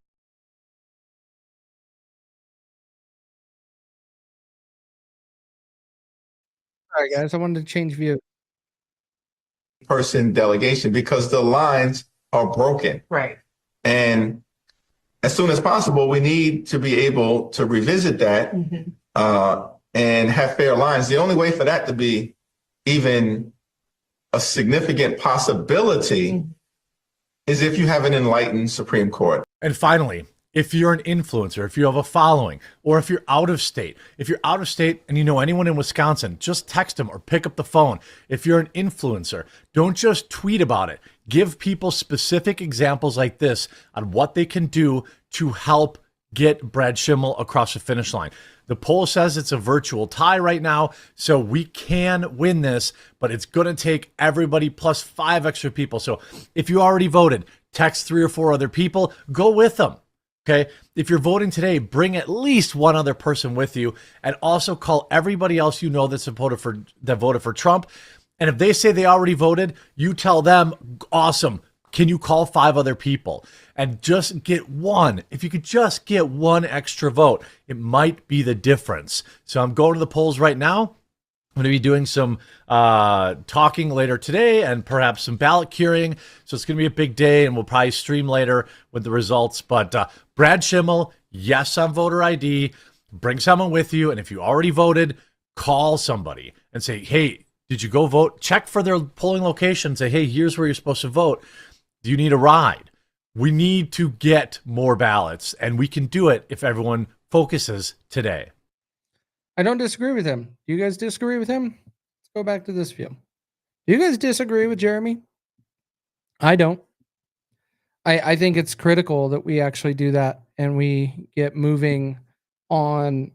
All right, guys, I wanted to change view. Person delegation because the lines are broken. Right. And as soon as possible, we need to be able to revisit that and have fair lines. The only way for that to be even a significant possibility is if you have an enlightened Supreme Court. And finally, if you're an influencer, if you have a following, or if you're out of state, and you know anyone in Wisconsin, just text them or pick up the phone. If you're an influencer, don't just tweet about it. Give people specific examples like this on what they can do to help get Brad Schimmel across the finish line. The poll says it's a virtual tie right now, so we can win this, but it's going to take everybody plus 5 extra people. So if you already voted, text 3 or 4 other people, go with them. Okay. If you're voting today, bring at least one other person with you, and also call everybody else you know that voted for Trump. And if they say they already voted, you tell them, awesome. Can you call 5 other people and just get one? If you could just get one extra vote, it might be the difference. So I'm going to the polls right now. I'm going to be doing some talking later today and perhaps some ballot curing. So it's going to be a big day, and we'll probably stream later with the results. But Brad Schimmel, yes on voter ID. Bring someone with you. And if you already voted, call somebody and say, hey, did you go vote? Check for their polling location. Say, hey, here's where you're supposed to vote. Do you need a ride? We need to get more ballots, and we can do it if everyone focuses today. I don't disagree with him. Do you guys disagree with him? Let's go back to this view. Do you guys disagree with Jeremy? I don't. I think it's critical that we actually do that and we get moving on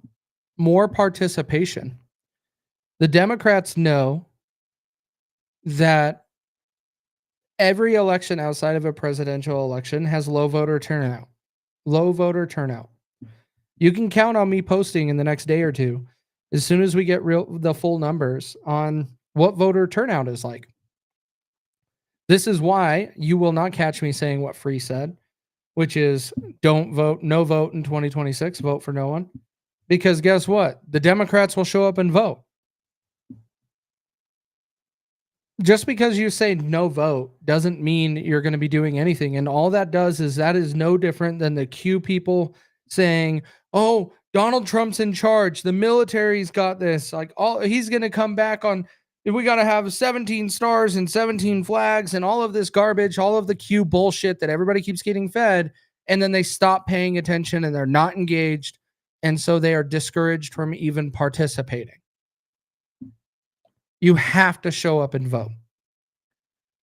more participation. The Democrats know that every election outside of a presidential election has low voter turnout. Low voter turnout. You can count on me posting in the next day or two as soon as we get the full numbers on what voter turnout is like. This is why you will not catch me saying what Free said, which is don't vote, no vote in 2026, vote for no one. Because guess what? The Democrats will show up and vote. Just because you say no vote doesn't mean you're going to be doing anything. And all that does is that is no different than the Q people saying, oh, Donald Trump's in charge. The military's got this. Like, he's going to come back on. We got to have 17 stars and 17 flags and all of this garbage, all of the Q bullshit that everybody keeps getting fed. And then they stop paying attention and they're not engaged. And so they are discouraged from even participating. You have to show up and vote.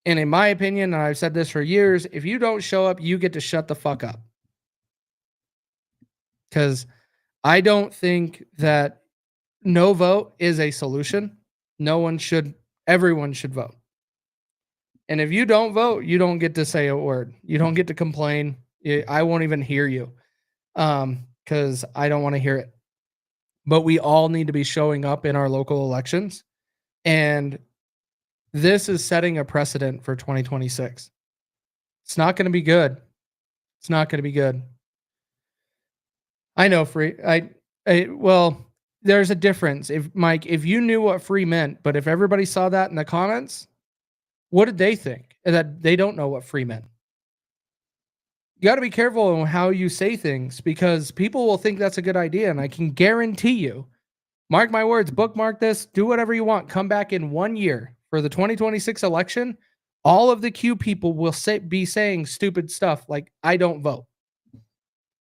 And in my opinion, and I've said this for years, if you don't show up, you get to shut the fuck up. Because I don't think that no vote is a solution. Everyone should vote. And if you don't vote, you don't get to say a word. You don't get to complain. I won't even hear you because I don't want to hear it. But we all need to be showing up in our local elections And this is setting a precedent for 2026. It's not going to be good. It's not going to be good. I know free. Well, there's a difference. If Mike, if you knew what free meant, but if everybody saw that in the comments, what did they think? That they don't know what free meant. You got to be careful on how you say things because people will think that's a good idea. And I can guarantee you, mark my words, bookmark this, do whatever you want. Come back in 1 year for the 2026 election. All of the Q people will be saying stupid stuff like, I don't vote.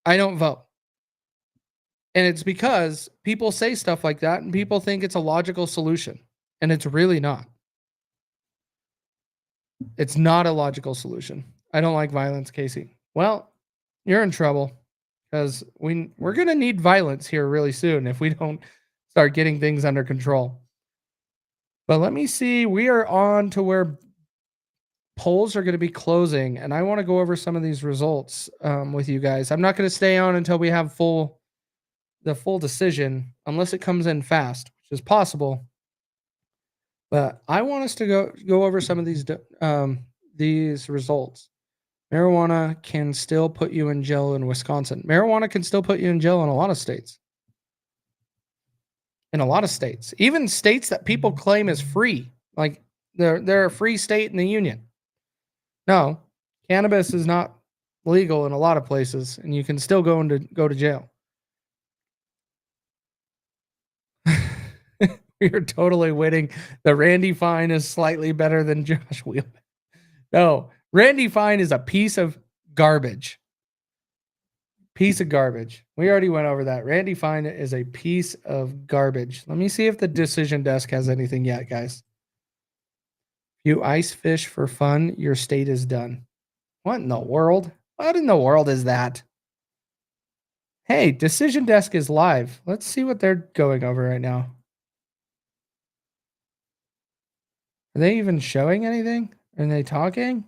I don't vote. And it's because people say stuff like that and people think it's a logical solution. And it's really not. It's not a logical solution. I don't like violence, Casey. Well, you're in trouble because we're going to need violence here really soon if we don't start getting things under control. But let me see. We are on to where polls are going to be closing, and I want to go over some of these results with you guys. I'm not going to stay on until we have the full decision, unless it comes in fast, which is possible. But I want us to go over some of these results. Marijuana can still put you in jail in Wisconsin. Marijuana can still put you in jail in a lot of states. In a lot of states, even states that people claim is free, like they're a free state in the union. No, cannabis is not legal in a lot of places, and you can still go to jail. You're totally winning. The Randy Fine is slightly better than Josh Wheelman. No, Randy Fine is a piece of garbage. Piece of garbage. We already went over that. Randy Fine is a piece of garbage. Let me see if the decision desk has anything yet, guys. If you ice fish for fun, your state is done. What in the world? What in the world is that? Hey, decision desk is live. Let's see what they're going over right now. Are they even showing anything? Are they talking?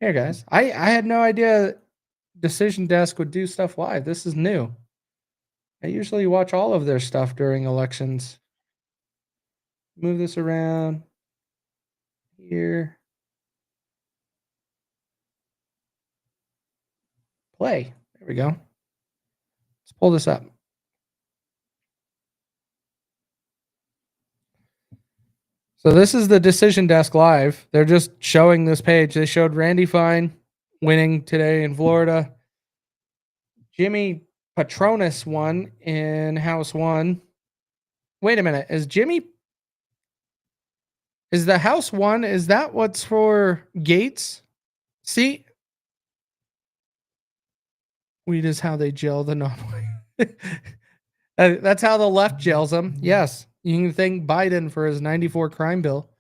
Here, guys. I had no idea Decision Desk would do stuff live. This is new. I usually watch all of their stuff during elections. Move this around here. Play. There we go. Let's pull this up. So this is the Decision Desk live. They're just showing this page. They showed Randy Fine winning today in Florida. Jimmy Patronus won in House 1. Wait a minute. Is the House 1, is that what's for Gates? See? Weed is how they jail the non-white. That's how the left jails them. Yes. You can thank Biden for his 94 crime bill.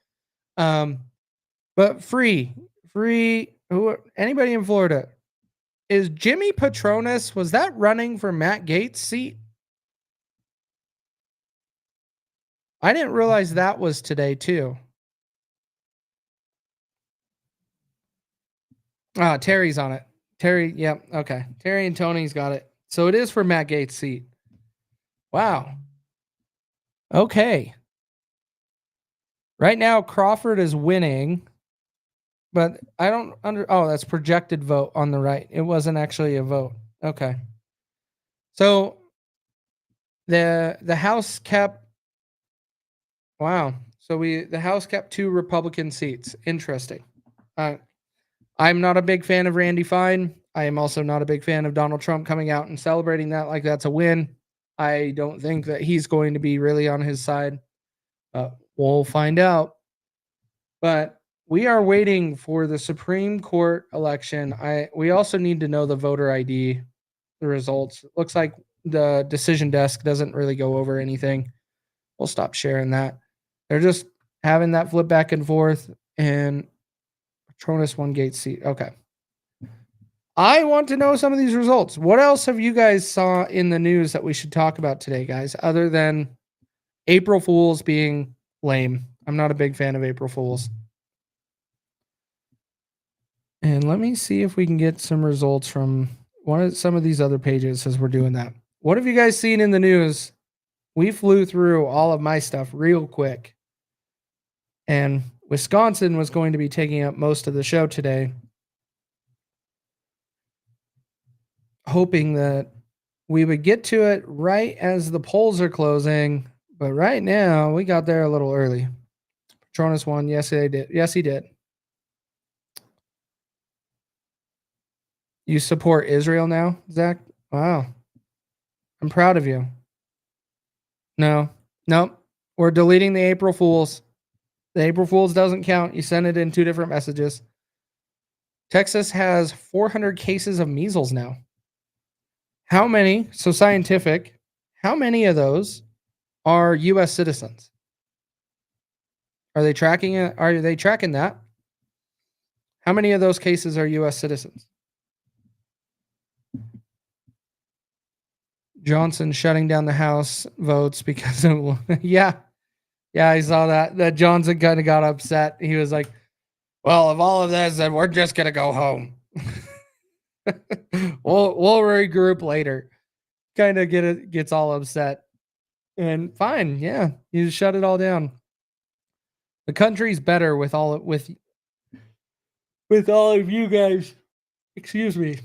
But free. Anybody in Florida? Is Jimmy Patronus, was that running for Matt Gaetz' seat? I didn't realize that was today too. Terry's on it. Terry, yep, okay. Terry and Tony's got it. So it is for Matt Gaetz' seat. Wow. Okay. Right now, Crawford is winning, but I don't that's projected vote on the right. It wasn't actually a vote. Okay. So the House kept, wow. So the House kept 2 Republican seats. Interesting. I'm not a big fan of Randy Fine. I am also not a big fan of Donald Trump coming out and celebrating that like that's a win. I don't think that he's going to be really on his side. We'll find out. But we are waiting for the Supreme Court election. We also need to know the voter ID, the results. It looks like the decision desk doesn't really go over anything. We'll stop sharing that. They're just having that flip back and forth, and Patronus won Gaetz' seat. Okay. I want to know some of these results. What else have you guys saw in the news that we should talk about today, guys, other than April Fools being lame? I'm not a big fan of April Fools. And let me see if we can get some results from some of these other pages as we're doing that. What have you guys seen in the news? We flew through all of my stuff real quick. And Wisconsin was going to be taking up most of the show today, hoping that we would get to it right as the polls are closing. But right now, we got there a little early. Patronus won. Yes, they did. Yes, he did. You support Israel now, Zach? Wow. I'm proud of you. No. Nope. We're deleting the April Fools. The April Fools doesn't count. You sent it in 2 different messages. Texas has 400 cases of measles now. How many? So scientific. How many of those are U.S. citizens? Are they tracking it? Are they tracking that? How many of those cases are U.S. citizens? Johnson shutting down the House votes because of yeah, I saw that. That Johnson kind of got upset. He was like, "Well, of all of this, then we're just gonna go home. we'll regroup later." Kind of gets all upset, and fine, yeah, you just shut it all down. The country's better with all of you guys. Excuse me,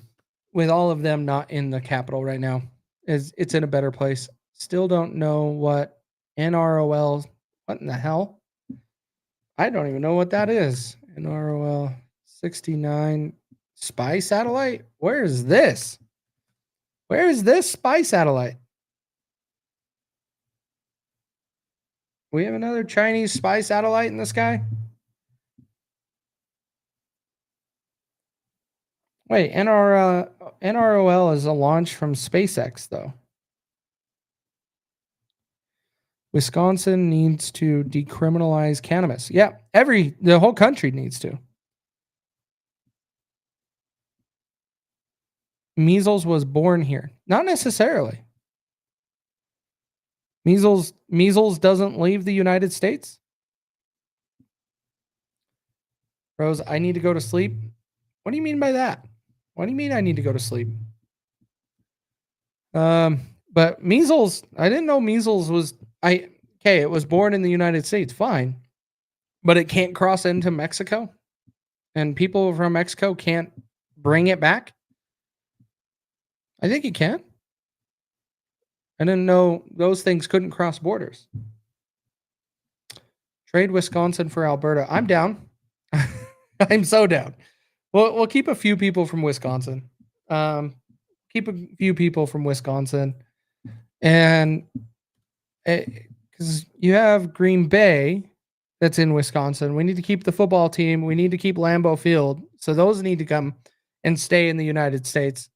with all of them not in the Capitol right now. It's in a better place. Still don't know what NROL. What in the hell? I don't even know what that is. NROL 69 spy satellite. Where is this? Where is this spy satellite? We have another Chinese spy satellite in the sky? Wait, NROL is a launch from SpaceX, though. Wisconsin needs to decriminalize cannabis. Yeah, the whole country needs to. Measles was born here. Not necessarily. Measles doesn't leave the United States. Rose, I need to go to sleep. What do you mean by that? What do you mean I need to go to sleep? But measles, I didn't know measles was it was born in the United States, fine. But it can't cross into Mexico? And people from Mexico can't bring it back? I think it can. I didn't know those things couldn't cross borders. Trade Wisconsin for Alberta. I'm down. I'm so down. We'll keep a few people from Wisconsin. And because you have Green Bay that's in Wisconsin. We need to keep the football team. We need to keep Lambeau Field. So those need to come and stay in the United States.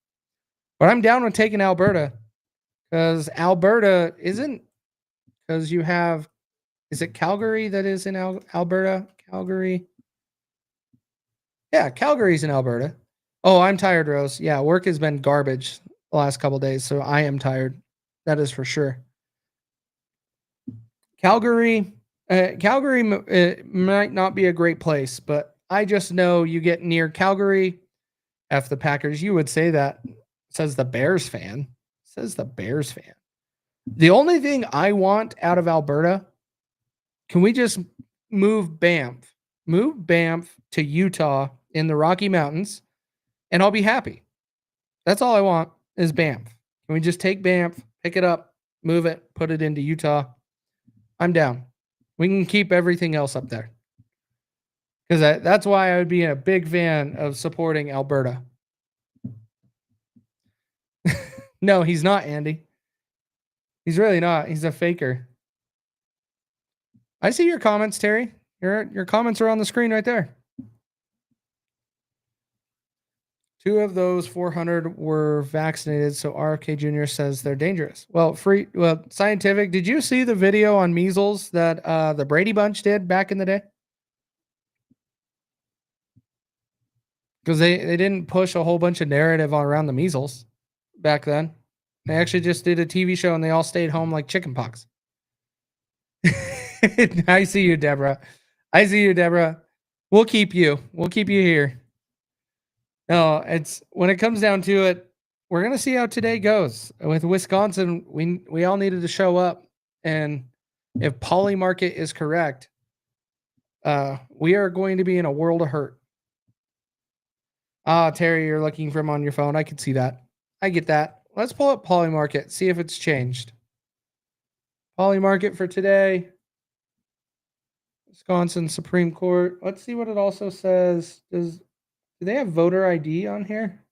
But I'm down with taking Alberta. Because Alberta isn't, because you have, is it Calgary that is in Alberta? Calgary? Yeah, Calgary's in Alberta. Oh, I'm tired, Rose. Yeah, work has been garbage the last couple days, so I am tired. That is for sure. Calgary might not be a great place, but I just know you get near Calgary, F the Packers. You would say that, says the Bears fan. The only thing I want out of Alberta, can we just move Banff to Utah in the Rocky Mountains, and I'll be happy. That's all I want is Banff. Can we just take Banff, pick it up, move it, put it into Utah? I'm down. We can keep everything else up there. Because that's why I would be a big fan of supporting Alberta. No, he's not, Andy. He's really not. He's a faker. I see your comments, Terry. Your comments are on the screen right there. 2 of those 400 were vaccinated, so RFK Jr. says they're dangerous. Well, Scientific, did you see the video on measles that the Brady Bunch did back in the day? Because they didn't push a whole bunch of narrative around the measles back then. They actually just did a TV show and they all stayed home like chickenpox. I see you, Deborah. We'll keep you here. No, it's when it comes down to it, we're gonna see how today goes. With Wisconsin, we all needed to show up, and if Polymarket is correct, we are going to be in a world of hurt. Ah, Terry, you're looking for him on your phone. I can see that. I get that. Let's pull up Polymarket, see if it's changed. Polymarket for today. Wisconsin Supreme Court. Let's see what it also says. Do they have voter ID on here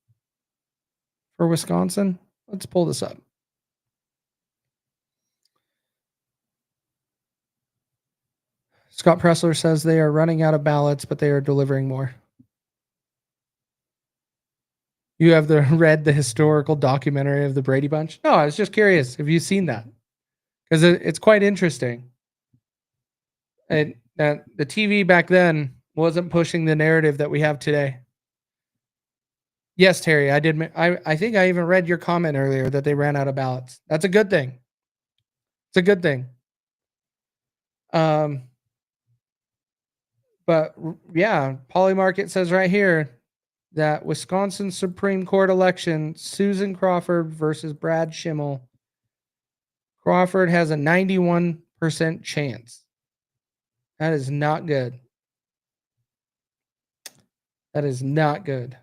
for Wisconsin? Let's pull this up. Scott Pressler says they are running out of ballots, but they are delivering more. You have read the historical documentary of the Brady Bunch? No, I was just curious. Have you seen that? Because it's quite interesting. And the TV back then wasn't pushing the narrative that we have today. Yes, Terry, I did. I think I even read your comment earlier that they ran out of ballots. That's a good thing. It's a good thing. But yeah, Polymarket says right here that Wisconsin Supreme Court election, Susan Crawford versus Brad Schimmel. Crawford has a 91% chance. That is not good. That is not good.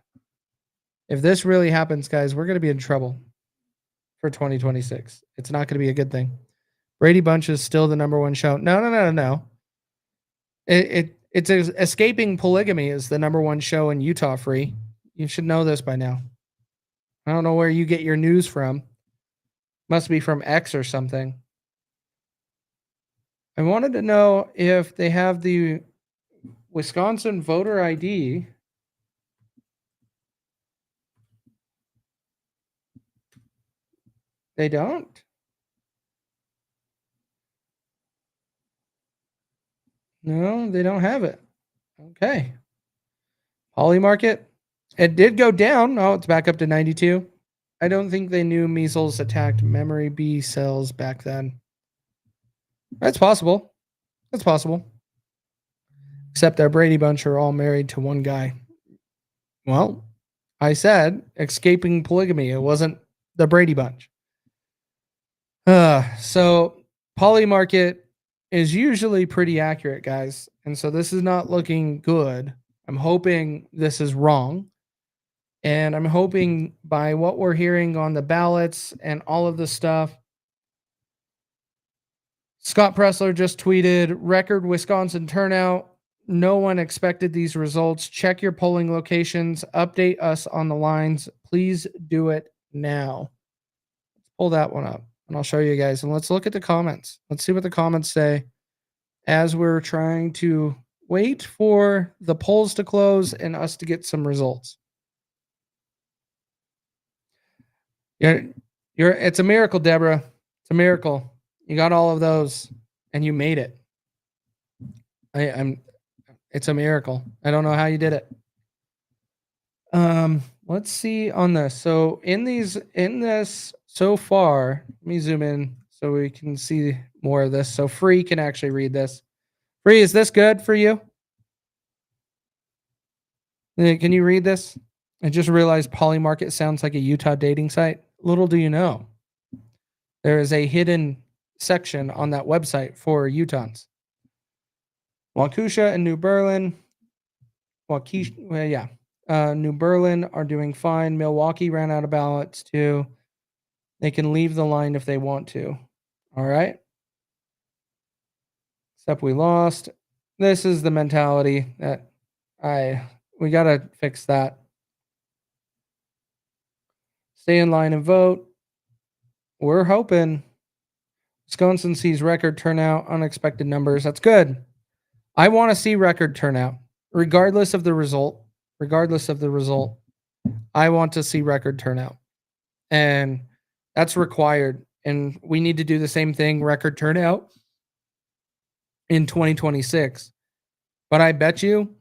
If this really happens, guys, we're going to be in trouble for 2026. It's not going to be a good thing. Brady Bunch is still the number one show. No. It's Escaping Polygamy is the number one show in Utah free. You should know this by now. I don't know where you get your news from. Must be from X or something. I wanted to know if they have the Wisconsin voter ID. They don't? No, they don't have it. Okay. Polymarket. It did go down. Oh, it's back up to 92. I don't think they knew measles attacked memory B cells back then. That's possible. That's possible. Except our Brady Bunch are all married to one guy. Well, I said Escaping Polygamy. It wasn't the Brady Bunch. So Polymarket is usually pretty accurate, guys. And so this is not looking good. I'm hoping this is wrong. And I'm hoping by what we're hearing on the ballots and all of this stuff, Scott Pressler just tweeted, record Wisconsin turnout. No one expected these results. Check your polling locations. Update us on the lines. Please do it now. Let's pull that one up and I'll show you guys. And let's look at the comments. Let's see what the comments say as we're trying to wait for the polls to close and us to get some results. It's a miracle, Deborah. It's a miracle. You got all of those and you made it. It's a miracle. I don't know how you did it. Let's see on this. So in this so far, let me zoom in so we can see more of this. So Free can actually read this. Free, is this good for you? Can you read this? I just realized Polymarket sounds like a Utah dating site. Little do you know, there is a hidden section on that website for Utahns. Waukesha and New Berlin. New Berlin are doing fine. Milwaukee ran out of ballots too. They can leave the line if they want to. All right. Except we lost. This is the mentality that we got to fix that. Stay in line and vote. We're hoping. Wisconsin sees record turnout, unexpected numbers. That's good. I want to see record turnout, regardless of the result. I want to see record turnout. And that's required. And we need to do the same thing, record turnout, in 2026. But I bet you,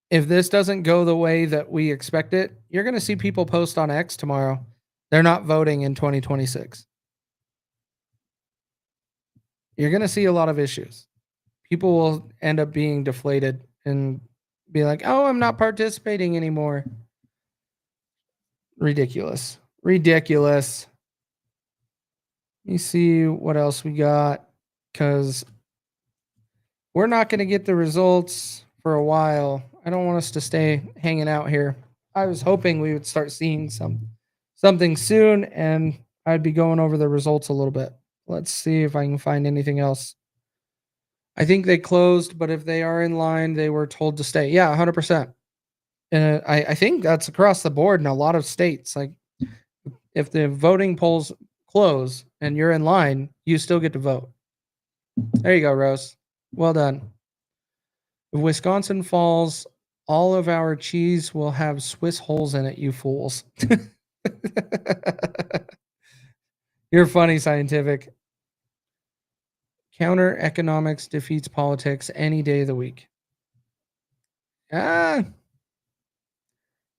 if this doesn't go the way that we expect it, you're going to see people post on X tomorrow. They're not voting in 2026. You're going to see a lot of issues. People will end up being deflated and be like, oh, I'm not participating anymore. Ridiculous. Let me see what else we got, because we're not going to get the results for a while. I don't want us to stay hanging out here. I was hoping we would start seeing something soon, and I'd be going over the results a little bit. Let's see if I can find anything else. I think they closed, but if they are in line, they were told to stay. Yeah, 100%. I think that's across the board in a lot of states. Like, if the voting polls close and you're in line, you still get to vote. There you go, Rose. Well done. If Wisconsin falls, all of our cheese will have Swiss holes in it, you fools. You're funny, Scientific. Counter economics defeats politics any day of the week. Ah,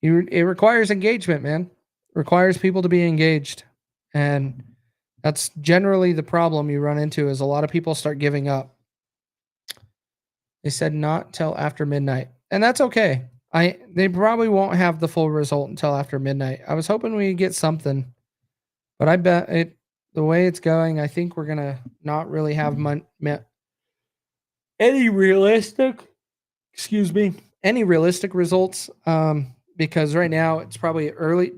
it requires engagement, man. Requires people to be engaged, and that's generally the problem you run into. Is a lot of people start giving up. They said not till after midnight, and that's okay. They probably won't have the full result until after midnight. I was hoping we'd get something, but I bet it. The way it's going, I think we're gonna not really have any realistic. Excuse me, any realistic results. Because right now it's probably early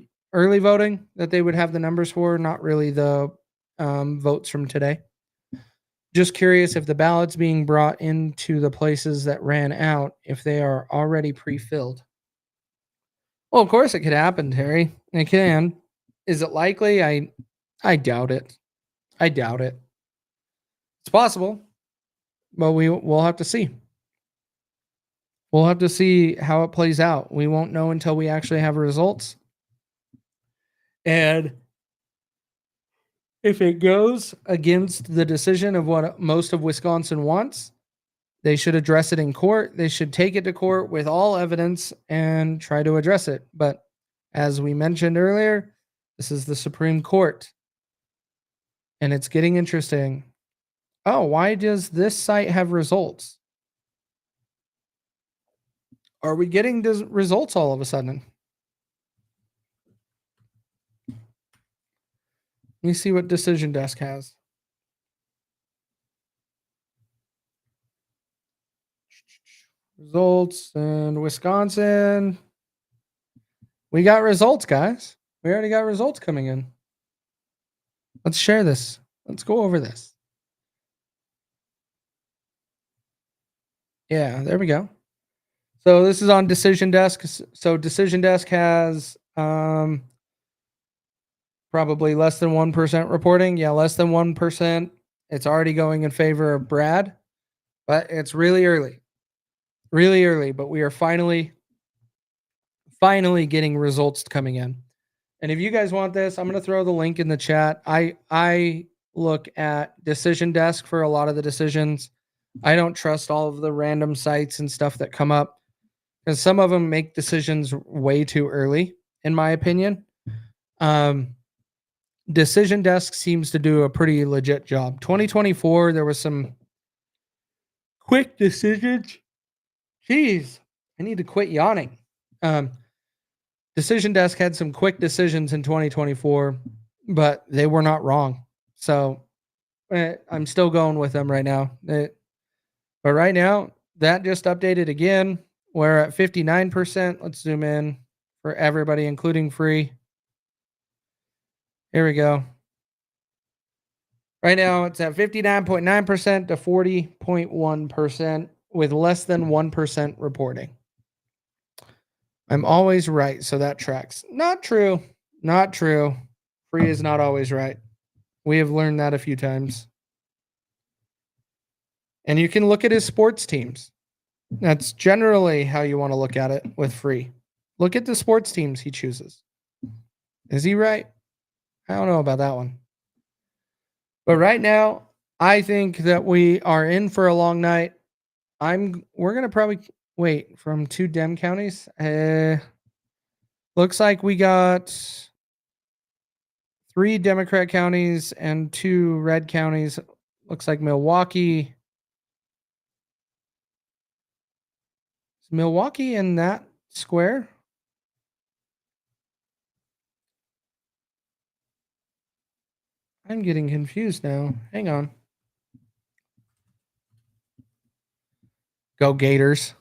voting that they would have the numbers for, not really the votes from today. Just curious if the ballots being brought into the places that ran out, if they are already pre-filled. Well, of course it could happen, Terry. It can. Is it likely? I doubt it. I doubt it. It's possible, but we'll have to see. We'll have to see how it plays out. We won't know until we actually have results. And if it goes against the decision of what most of Wisconsin wants, they should address it in court. They should take it to court with all evidence and try to address it. But as we mentioned earlier, this is the Supreme Court. And it's getting interesting. Oh, why does this site have results? Are we getting results all of a sudden? Let me see what Decision Desk has. Results in Wisconsin. We got results, guys. We already got results coming in. Let's share this. Let's go over this. Yeah, there we go. So this is on Decision Desk. So Decision Desk has probably less than 1% reporting. Yeah, less than 1%. It's already going in favor of Brad, but it's really early. Really early, but we are finally getting results coming in. And if you guys want this, I'm going to throw the link in the chat. I look at Decision Desk for a lot of the decisions. I don't trust all of the random sites and stuff that come up, because some of them make decisions way too early, in my opinion. Decision Desk seems to do a pretty legit job. 2024, there was some quick decisions. Jeez, I need to quit yawning. Decision Desk had some quick decisions in 2024, but they were not wrong. So I'm still going with them right now. But right now, that just updated again. We're at 59%. Let's zoom in for everybody, including free. Here we go. Right now, it's at 59.9% to 40.1% with less than 1% reporting. I'm always right, so that tracks. Not true. Not true. Free is not always right. We have learned that a few times. And you can look at his sports teams. That's generally how you want to look at it with free. Look at the sports teams he chooses. Is he right? I don't know about that one. But right now, I think that we are in for a long night. We're going to probably wait from 2 Dem counties. Looks like we got 3 Democrat counties and 2 red counties. Looks like Milwaukee. Is Milwaukee in that square? I'm getting confused now. Hang on. Go Gators.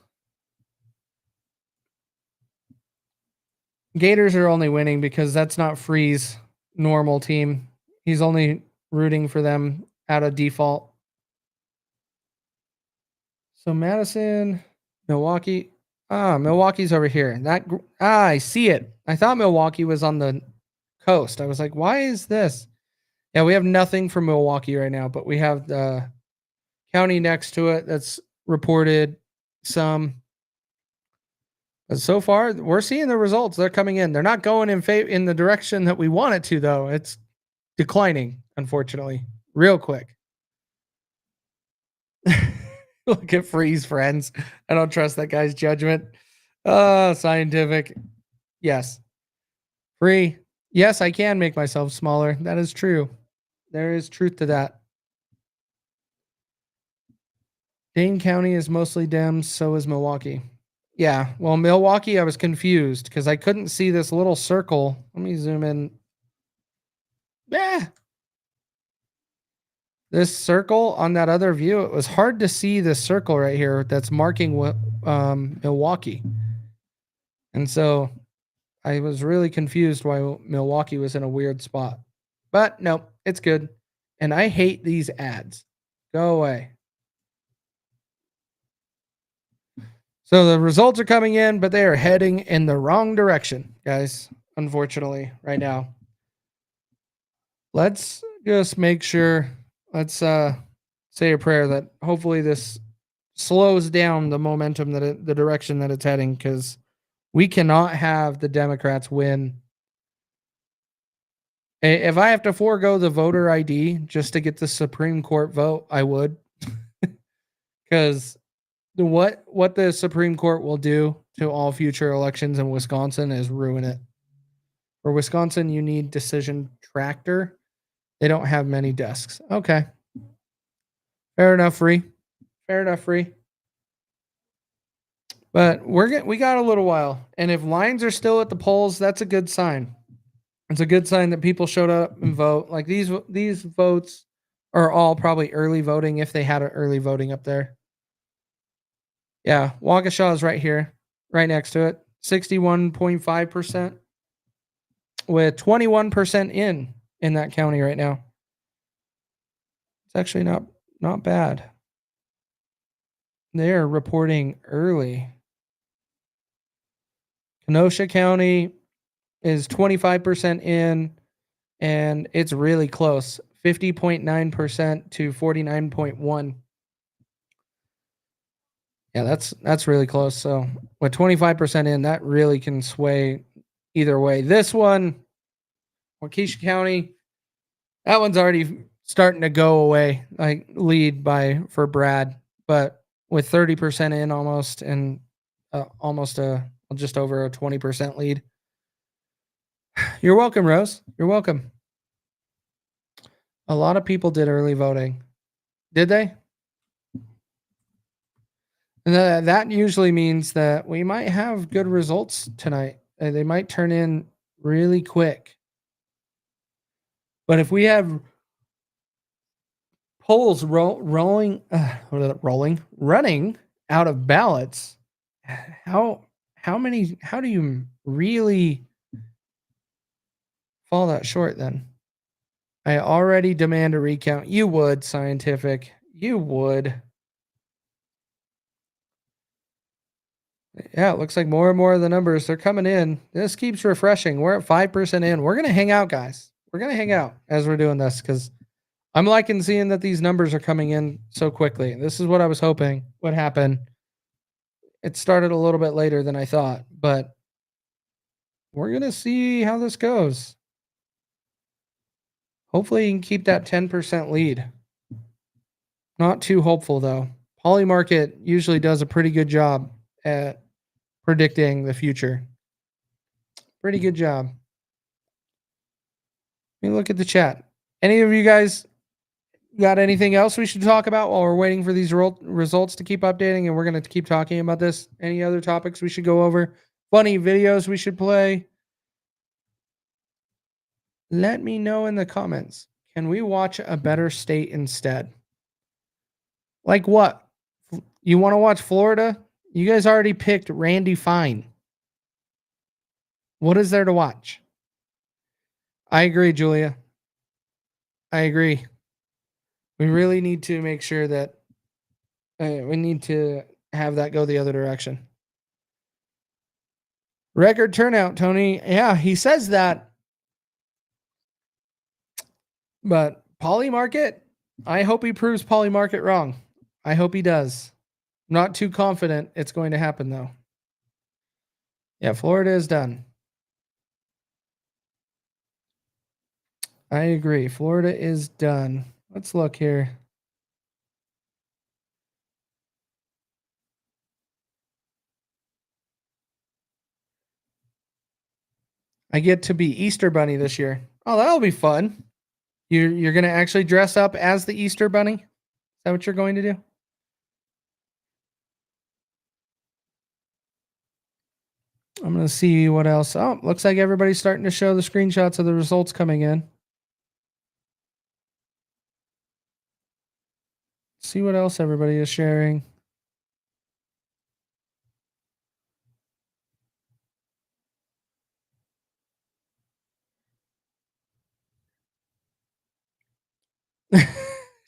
Gators are only winning because that's not Free's normal team. He's only rooting for them out of default. So Madison, Milwaukee. Milwaukee's over here. I see it. I thought Milwaukee was on the coast. I was like, why is this? Yeah, we have nothing from Milwaukee right now, but we have the county next to it that's reported some. But so far, we're seeing the results. They're coming in. They're not going in the direction that we want it to, though. It's declining, unfortunately, real quick. Look at Freeze, friends. I don't trust that guy's judgment. Scientific. Yes. Free. Yes, I can make myself smaller. That is true. There is truth to that. Dane County is mostly Dems, so is Milwaukee. Yeah, well, Milwaukee, I was confused because I couldn't see this little circle. Let me zoom in. Yeah. This circle on that other view, it was hard to see this circle right here that's marking Milwaukee. And so I was really confused why Milwaukee was in a weird spot. But no, it's good. And I hate these ads. Go away. So the results are coming in, but they are heading in the wrong direction, guys, unfortunately, right now. Let's just make sure, let's say a prayer that hopefully this slows down the momentum, the direction that it's heading, because we cannot have the Democrats win. If I have to forego the voter ID just to get the Supreme Court vote, I would. Because what the Supreme Court will do to all future elections in Wisconsin is ruin it. For Wisconsin, you need decision tractor. They don't have many desks. Okay. Fair enough, Free. Fair enough, Free. But we got a little while. And if lines are still at the polls, that's a good sign. It's a good sign that people showed up and vote. Like these votes are all probably early voting if they had an early voting up there. Yeah, Waukesha is right here, right next to it. 61.5% with 21% in that county right now. It's actually not bad. They're reporting early. Kenosha County is 25% in, and it's really close. 50.9% to 49.1%. Yeah, that's really close. So with 25% in, that really can sway either way. This one, Waukesha County, that one's already starting to go away, like lead for Brad, but with 30% in almost, and almost just over a 20% lead. You're welcome, Rose. You're welcome. A lot of people did early voting. Did they? And that usually means that we might have good results tonight. They might turn in really quick. But if we have polls running out of ballots, how do you really fall that short then? I already demand a recount. You would, Scientific. You would. Yeah, it looks like more and more of the numbers are coming in. This keeps refreshing. We're at 5% in. We're going to hang out, guys. We're going to hang out as we're doing this because I'm liking seeing that these numbers are coming in so quickly. This is what I was hoping would happen. It started a little bit later than I thought, but we're going to see how this goes. Hopefully you can keep that 10% lead. Not too hopeful, though. Polymarket usually does a pretty good job at predicting the future. Pretty good job. Let me look at the chat. Any of you guys got anything else we should talk about while we're waiting for these results to keep updating, and we're going to keep talking about this? Any other topics we should go over? Funny videos we should play? Let me know in the comments. Can we watch a better state instead? Like what? You want to watch Florida? You guys already picked Randy Fine. What is there to watch? I agree, Julia. I agree. We really need to make sure that we need to have that go the other direction. Record turnout, Tony. Yeah, he says that. But Poly Market, I hope he proves Poly Market wrong. I hope he does. I'm not too confident it's going to happen, though. Yeah, Florida is done. I agree. Florida is done. Let's look here. I get to be Easter Bunny this year. Oh, that'll be fun. You're going to actually dress up as the Easter Bunny? Is that what you're going to do? I'm going to see what else. Oh, looks like everybody's starting to show the screenshots of the results coming in. See what else everybody is sharing.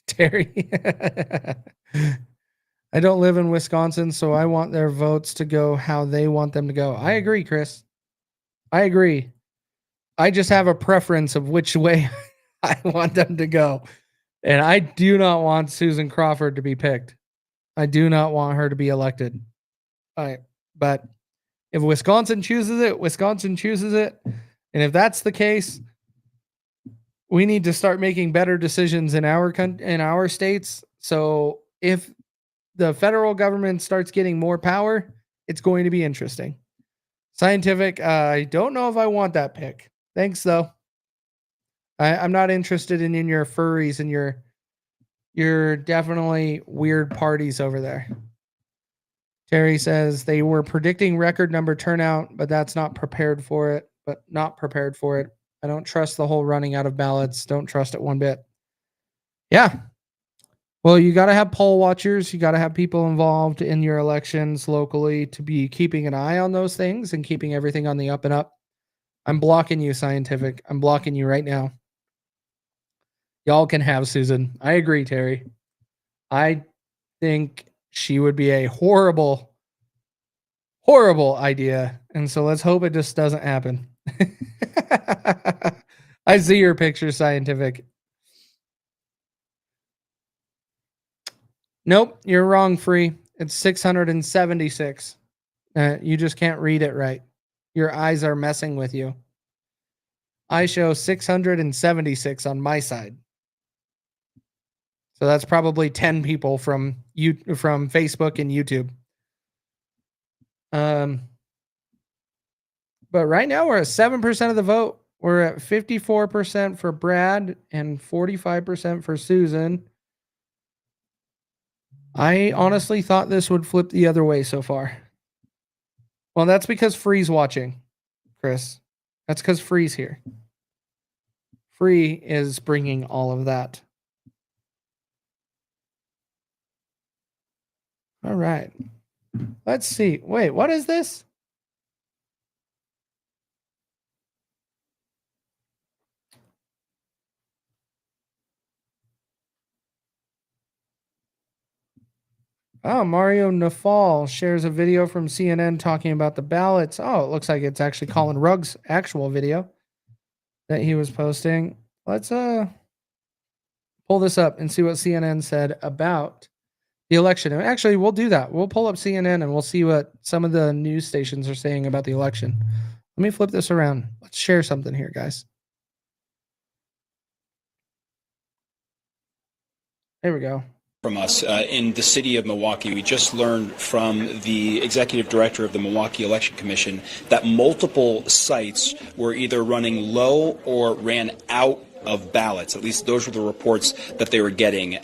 Terry. I don't live in Wisconsin, so I want their votes to go how they want them to go. I agree, Chris. I agree. I just have a preference of which way I want them to go. And I do not want Susan Crawford to be picked. I do not want her to be elected. All right. But if Wisconsin chooses it, Wisconsin chooses it. And if that's the case, we need to start making better decisions in our states. So if the federal government starts getting more power, it's going to be interesting. Scientific, I don't know if I want that pick. Thanks, though. I'm not interested in your furries and your definitely weird parties over there. Terry says they were predicting record number turnout, but that's not prepared for it. I don't trust the whole running out of ballots. Don't trust it one bit. Yeah. Well, you got to have poll watchers. You got to have people involved in your elections locally to be keeping an eye on those things and keeping everything on the up and up. I'm blocking you, Scientific. I'm blocking you right now. Y'all can have Susan. I agree, Terry. I think she would be a horrible, horrible idea. And so let's hope it just doesn't happen. I see your picture, Scientific. Nope, you're wrong, Free. It's 676. You just can't read it right. Your eyes are messing with you. I show 676 on my side. So that's probably 10 people from Facebook and YouTube. But right now we're at 7% of the vote. We're at 54% for Brad and 45% for Susan. I honestly thought this would flip the other way so far. Well, that's because Free's watching, Chris. That's because Free's here. Free is bringing all of that. All right. Let's see. Wait, what is this? Oh, Mario Nafal shares a video from CNN talking about the ballots. Oh, it looks like it's actually Colin Rugg's actual video that he was posting. Let's pull this up and see what CNN said about the election. And actually, we'll do that. We'll pull up CNN and we'll see what some of the news stations are saying about the election. Let me flip this around. Let's share something here, guys. There we go. From us in the city of Milwaukee. We just learned from the executive director of the Milwaukee Election Commission that multiple sites were either running low or ran out of ballots. At least those were the reports that they were getting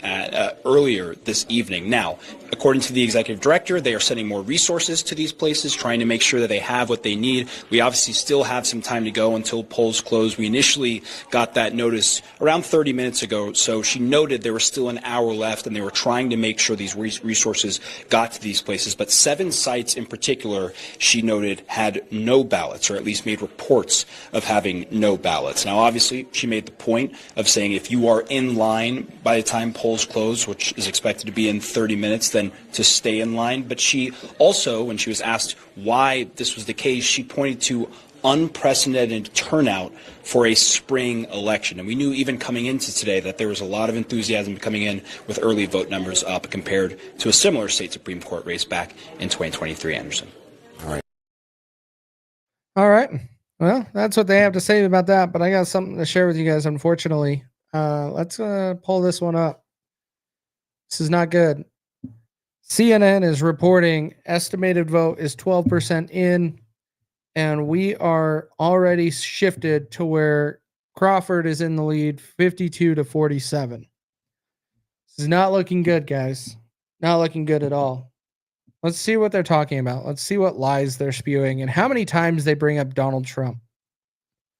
earlier this evening. Now, according to the executive director, they are sending more resources to these places, trying to make sure that they have what they need. We obviously still have some time to go until polls close. We initially got that notice around 30 minutes ago, so she noted there was still an hour left, and they were trying to make sure these resources got to these places. But 7 sites in particular, she noted, had no ballots, or at least made reports of having no ballots. Now, obviously, she made the point of saying if you are in line by the time polls close, which is expected to be in 30 minutes, then to stay in line. But she also, when she was asked why this was the case, she pointed to unprecedented turnout for a spring election. And we knew even coming into today that there was a lot of enthusiasm coming in with early vote numbers up compared to a similar state Supreme Court race back in 2023, Anderson. All right. Well, that's what they have to say about that, but I got something to share with you guys, unfortunately. Let's pull this one up. This is not good. CNN is reporting estimated vote is 12% in, and we are already shifted to where Crawford is in the lead 52-47. This is not looking good, guys. Not looking good at all. Let's see what they're talking about. Let's see what lies they're spewing and how many times they bring up Donald Trump,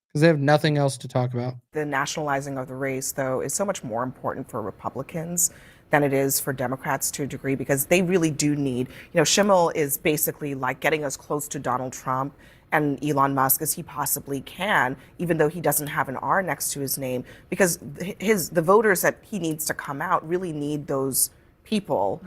because they have nothing else to talk about. The nationalizing of the race, though, is so much more important for Republicans than it is for Democrats to a degree, because they really do need, Schimmel is basically like getting as close to Donald Trump and Elon Musk as he possibly can, even though he doesn't have an R next to his name, because the voters that he needs to come out really need those people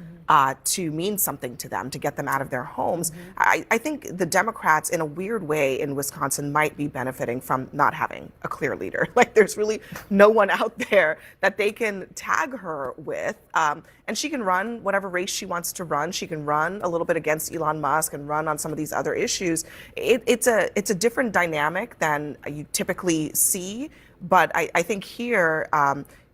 to mean something to them, to get them out of their homes. I think the Democrats, in a weird way, in Wisconsin might be benefiting from not having a clear leader. Like, there's really no one out there that they can tag her with. And she can run whatever race she wants to run. She can run a little bit against Elon Musk and run on some of these other issues. It's a different dynamic than you typically see. But I think here,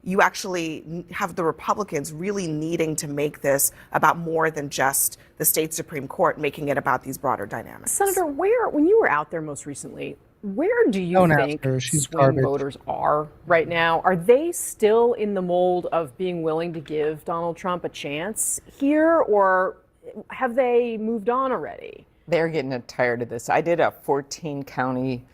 you actually have the Republicans really needing to make this about more than just the state Supreme Court, making it about these broader dynamics. Senator, when you were out there most recently, where do you think swing voters are right now? Are they still in the mold of being willing to give Donald Trump a chance here, or have they moved on already? They're getting tired of this. I did a 14 county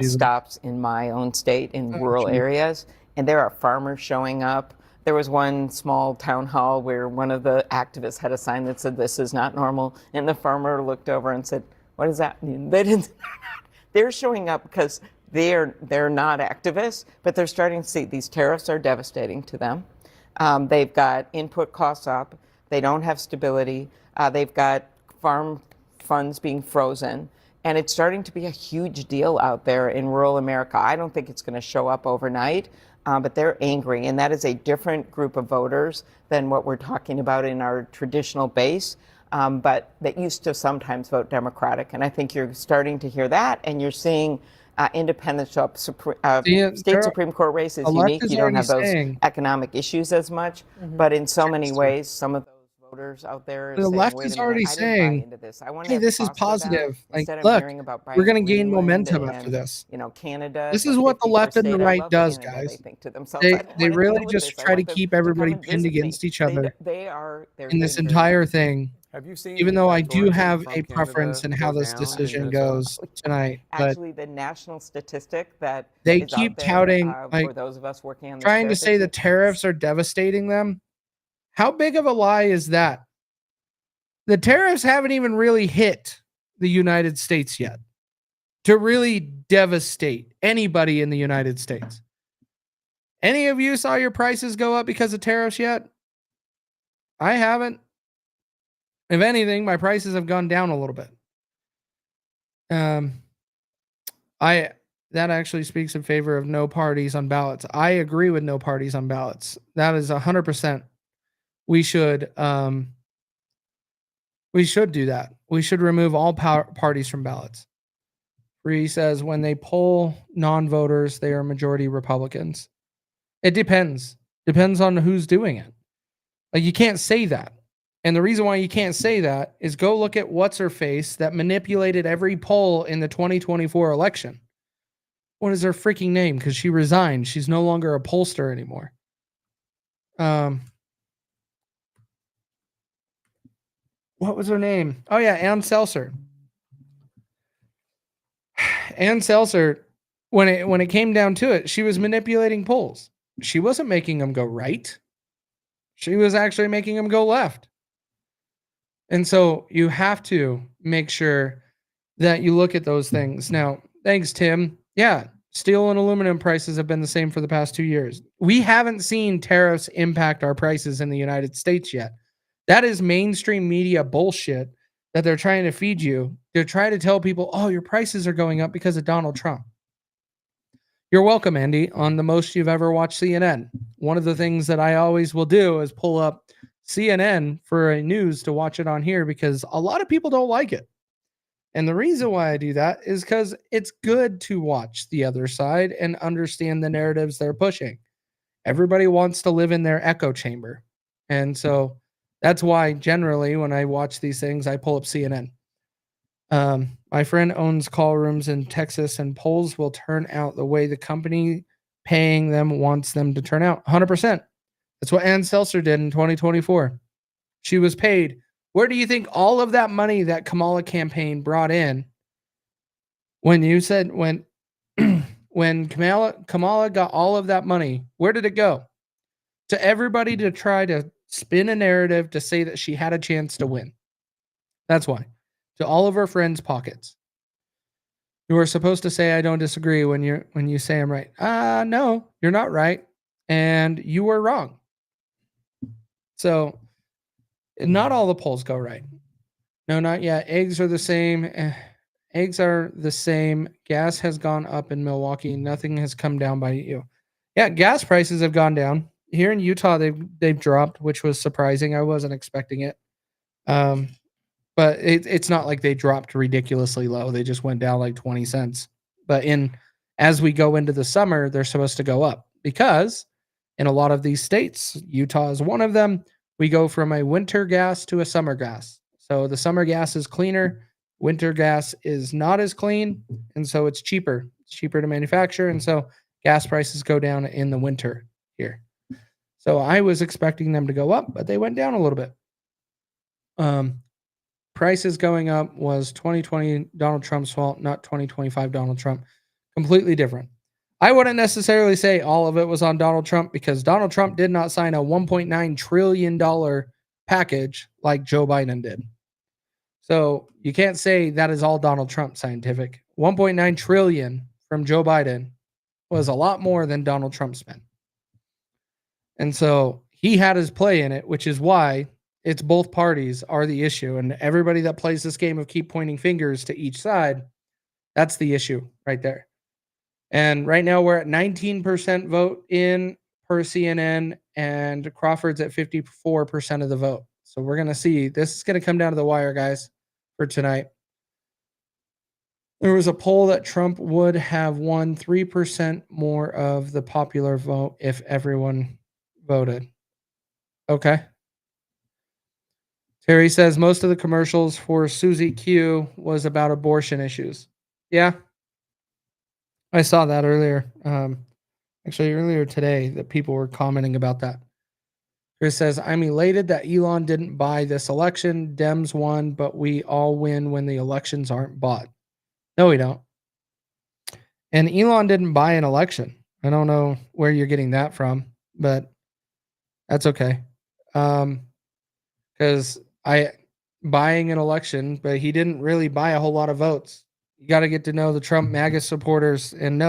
stops in my own state in rural areas. And there are farmers showing up. There was one small town hall where one of the activists had a sign that said, "This is not normal." And the farmer looked over and said, "What does that mean?" They're showing up because they're not activists, but they're starting to see these tariffs are devastating to them. They've got input costs up. They don't have stability. They've got farm funds being frozen. And it's starting to be a huge deal out there in rural America. I don't think it's going to show up overnight. But they're angry, and that is a different group of voters than what we're talking about in our traditional base, but that used to sometimes vote Democratic. And I think you're starting to hear that, and you're seeing independents show up. State Supreme Court race is unique. You don't have those economic issues as much, but in so many ways, some of those voters out there, the left is already saying, "Hey, this is positive. Like, look, we're going to gain momentum after this." Canada. This is what the left and the right does, guys. They really just try to keep everybody pinned against each other in this entire thing. Even though I do have a preference in how this decision goes tonight, but actually the national statistic that they keep touting, like, for those of us working on this trying to say the tariffs are devastating them. How big of a lie is that? The tariffs haven't even really hit the United States yet to really devastate anybody in the United States. Any of you saw your prices go up because of tariffs yet? I haven't. If anything, my prices have gone down a little bit. That actually speaks in favor of no parties on ballots. I agree with no parties on ballots. That is 100%. We should do that. We should remove all parties from ballots. Free says when they poll non-voters, they are majority Republicans. It depends. Depends on who's doing it. Like, you can't say that. And the reason why you can't say that is go look at what's her face that manipulated every poll in the 2024 election. what is her freaking name? Because she resigned. She's no longer a pollster anymore. What was her name? Oh yeah, Ann Seltzer. Ann Seltzer, when it came down to it, she was manipulating polls. She wasn't making them go right. She was actually making them go left. And so you have to make sure that you look at those things. Now, thanks, Tim. Yeah, steel and aluminum prices have been the same for the past 2 years. We haven't seen tariffs impact our prices in the United States yet. That is mainstream media bullshit that they're trying to feed you. They're trying to tell people, oh, your prices are going up because of Donald Trump. You're welcome, Andy, on the most you've ever watched CNN. One of the things that I always will do is pull up CNN for a news to watch it on here because a lot of people don't like it. And the reason why I do that is because it's good to watch the other side and understand the narratives they're pushing. Everybody wants to live in their echo chamber. And so that's why generally when I watch these things, I pull up CNN. My friend owns call rooms in Texas, and polls will turn out the way the company paying them wants them to turn out. 100%. That's what Ann Seltzer did in 2024. She was paid. Where do you think all of that money that Kamala campaign brought in? When you said when Kamala got all of that money, where did it go? To everybody to try to spin a narrative to say that she had a chance to win. That's why. To all of her friends' pockets. You are supposed to say I don't disagree when you say I'm right. No, you're not right. And you were wrong. So not all the polls go right. No, not yet. Eggs are the same. Eggs are the same. Gas has gone up in Milwaukee. Nothing has come down by you. Yeah, gas prices have gone down. Here in Utah, they've dropped, which was surprising. I wasn't expecting it. But it's not like they dropped ridiculously low. They just went down like 20 cents. But as we go into the summer, they're supposed to go up because in a lot of these states, Utah is one of them, we go from a winter gas to a summer gas. So the summer gas is cleaner, winter gas is not as clean, and so it's cheaper. It's cheaper to manufacture, and so gas prices go down in the winter here. So I was expecting them to go up, but they went down a little bit. Prices going up was 2020 Donald Trump's fault, not 2025 Donald Trump. Completely different. I wouldn't necessarily say all of it was on Donald Trump because Donald Trump did not sign a $1.9 trillion package like Joe Biden did. So you can't say that is all Donald Trump scientific. 1.9 trillion from Joe Biden was a lot more than Donald Trump spent. And so he had his play in it, which is why it's both parties are the issue. And everybody that plays this game of keep pointing fingers to each side, that's the issue right there. And right now we're at 19% vote in per CNN, and Crawford's at 54% of the vote. So we're going to see. This is going to come down to the wire, guys, for tonight. There was a poll that Trump would have won 3% more of the popular vote if everyone voted. Okay. Terry says most of the commercials for Susie Q was about abortion issues. Yeah. I saw that earlier. Actually, earlier today that people were commenting about that. Chris says, I'm elated that Elon didn't buy this election. Dems won, but we all win when the elections aren't bought. No, we don't. And Elon didn't buy an election. I don't know where you're getting that from, but that's okay. Because buying an election, but he didn't really buy a whole lot of votes. You got to get to know the Trump MAGA supporters and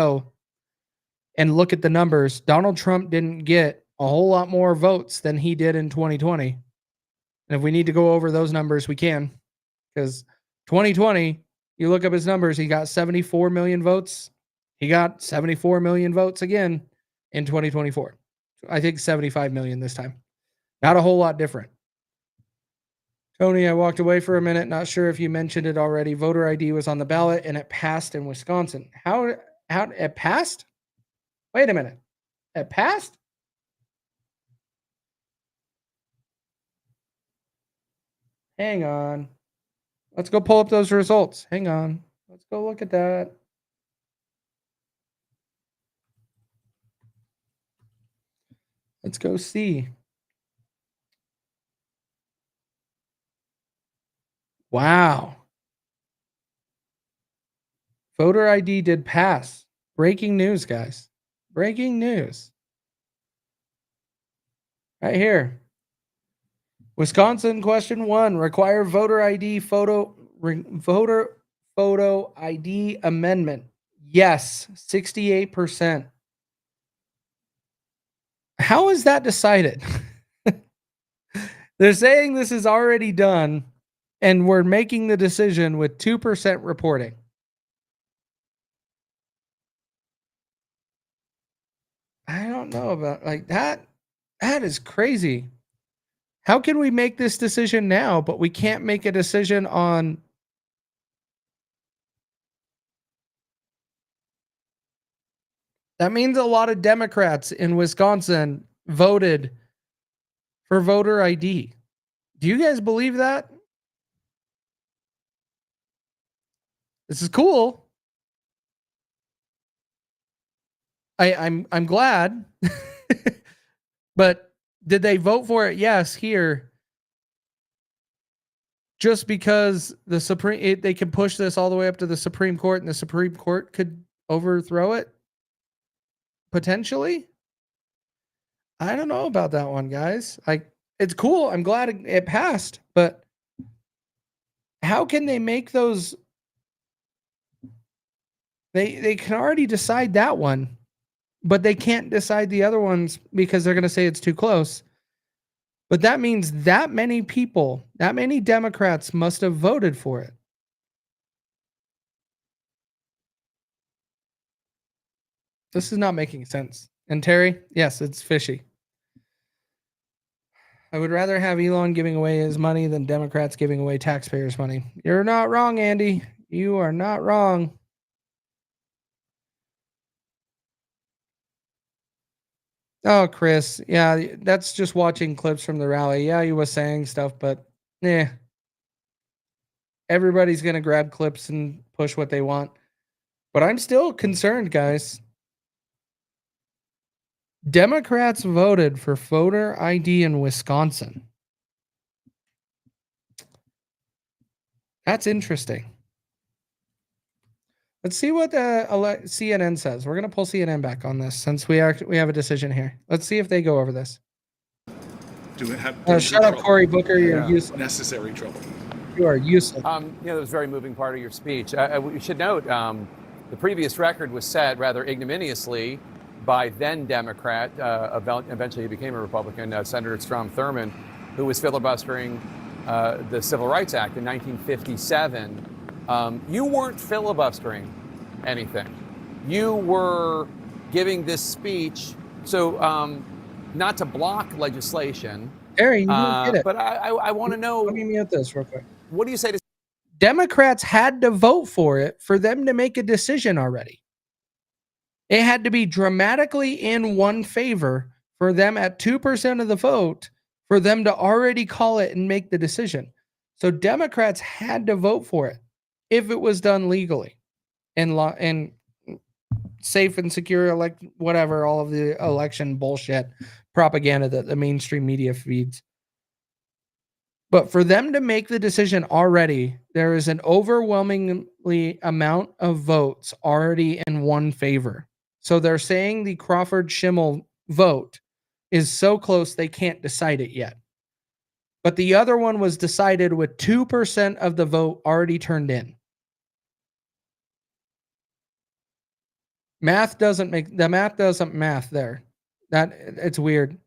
look at the numbers. Donald Trump didn't get a whole lot more votes than he did in 2020. And if we need to go over those numbers, we can. Because 2020, you look up his numbers, he got 74 million votes. He got 74 million votes again in 2024. I think 75 million this time. Not a whole lot different. Tony, I walked away for a minute. Not sure if you mentioned it already. Voter ID was on the ballot and it passed in Wisconsin. How it passed? Wait a minute. It passed? Hang on. Let's go pull up those results. Hang on. Let's go look at that. Let's go see. Wow. Voter ID did pass. Breaking news, guys. Breaking news. Right here. Wisconsin question 1. Require voter photo ID amendment. Yes, 68%. How is that decided? They're saying this is already done, and we're making the decision with 2% reporting. I don't know about like that. That is crazy. How can we make this decision now, but we can't make a decision on? That means a lot of Democrats in Wisconsin voted for voter ID. Do you guys believe that? This is cool. I'm glad. But did they vote for it? Yes, here. Just because they can push this all the way up to the Supreme Court, and the Supreme Court could overthrow it potentially. I don't know about that one, guys. It's cool. I'm glad it passed, but how can they make those? They can already decide that one, but they can't decide the other ones because they're going to say it's too close. But that means that many people, that many Democrats must have voted for it. This is not making sense. And Terry, yes, it's fishy. I would rather have Elon giving away his money than Democrats giving away taxpayers' money. You're not wrong, Andy. You are not wrong. Oh, Chris. Yeah, that's just watching clips from the rally. Yeah, he was saying stuff, but everybody's going to grab clips and push what they want. But I'm still concerned, guys. Democrats voted for voter ID in Wisconsin. That's interesting. Let's see what CNN says. We're going to pull CNN back on this since we have a decision here. Let's see if they go over this. Shut up, Cory Booker. You're useless. Necessary trouble. You are useless. That was a very moving part of your speech. We should note the previous record was set rather ignominiously by then Democrat, eventually he became a Republican, Senator Strom Thurmond, who was filibustering the Civil Rights Act in 1957. You weren't filibustering anything. You were giving this speech, so not to block legislation. Harry, you didn't get it. But I want to know. Let me mute this real quick. What do you say to Democrats had to vote for it for them to make a decision already. It had to be dramatically in one favor for them at 2% of the vote for them to already call it and make the decision. So Democrats had to vote for it if it was done legally and safe and secure, whatever, all of the election bullshit propaganda that the mainstream media feeds. But for them to make the decision already, there is an overwhelmingly amount of votes already in one favor. So they're saying the Crawford-Schimmel vote is so close they can't decide it yet. But the other one was decided with 2% of the vote already turned in. Math doesn't math there. It's weird.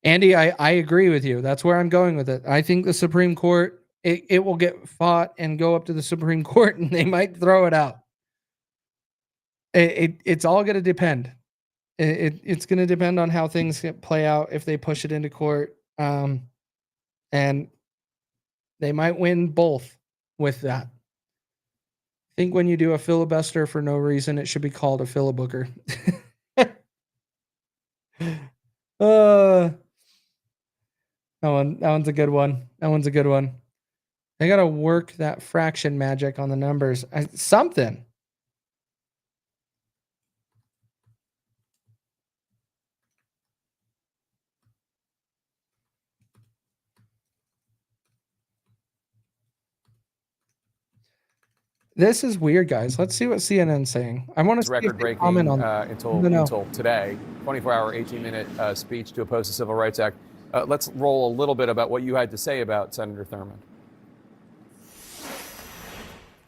Andy, I agree with you. That's where I'm going with it. I think the Supreme Court, it will get fought and go up to the Supreme Court and they might throw it out. It's all going to depend. It's going to depend on how things play out if they push it into court. And they might win both with that. I think when you do a filibuster for no reason, it should be called a filibooker. That one's a good one. That one's a good one. They got to work that fraction magic on the numbers. Something. This is weird, guys. Let's see what CNN's saying. I want to see if they comment on until today. 24-hour, 18-minute speech to oppose the Civil Rights Act. Let's roll a little bit about what you had to say about Senator Thurmond.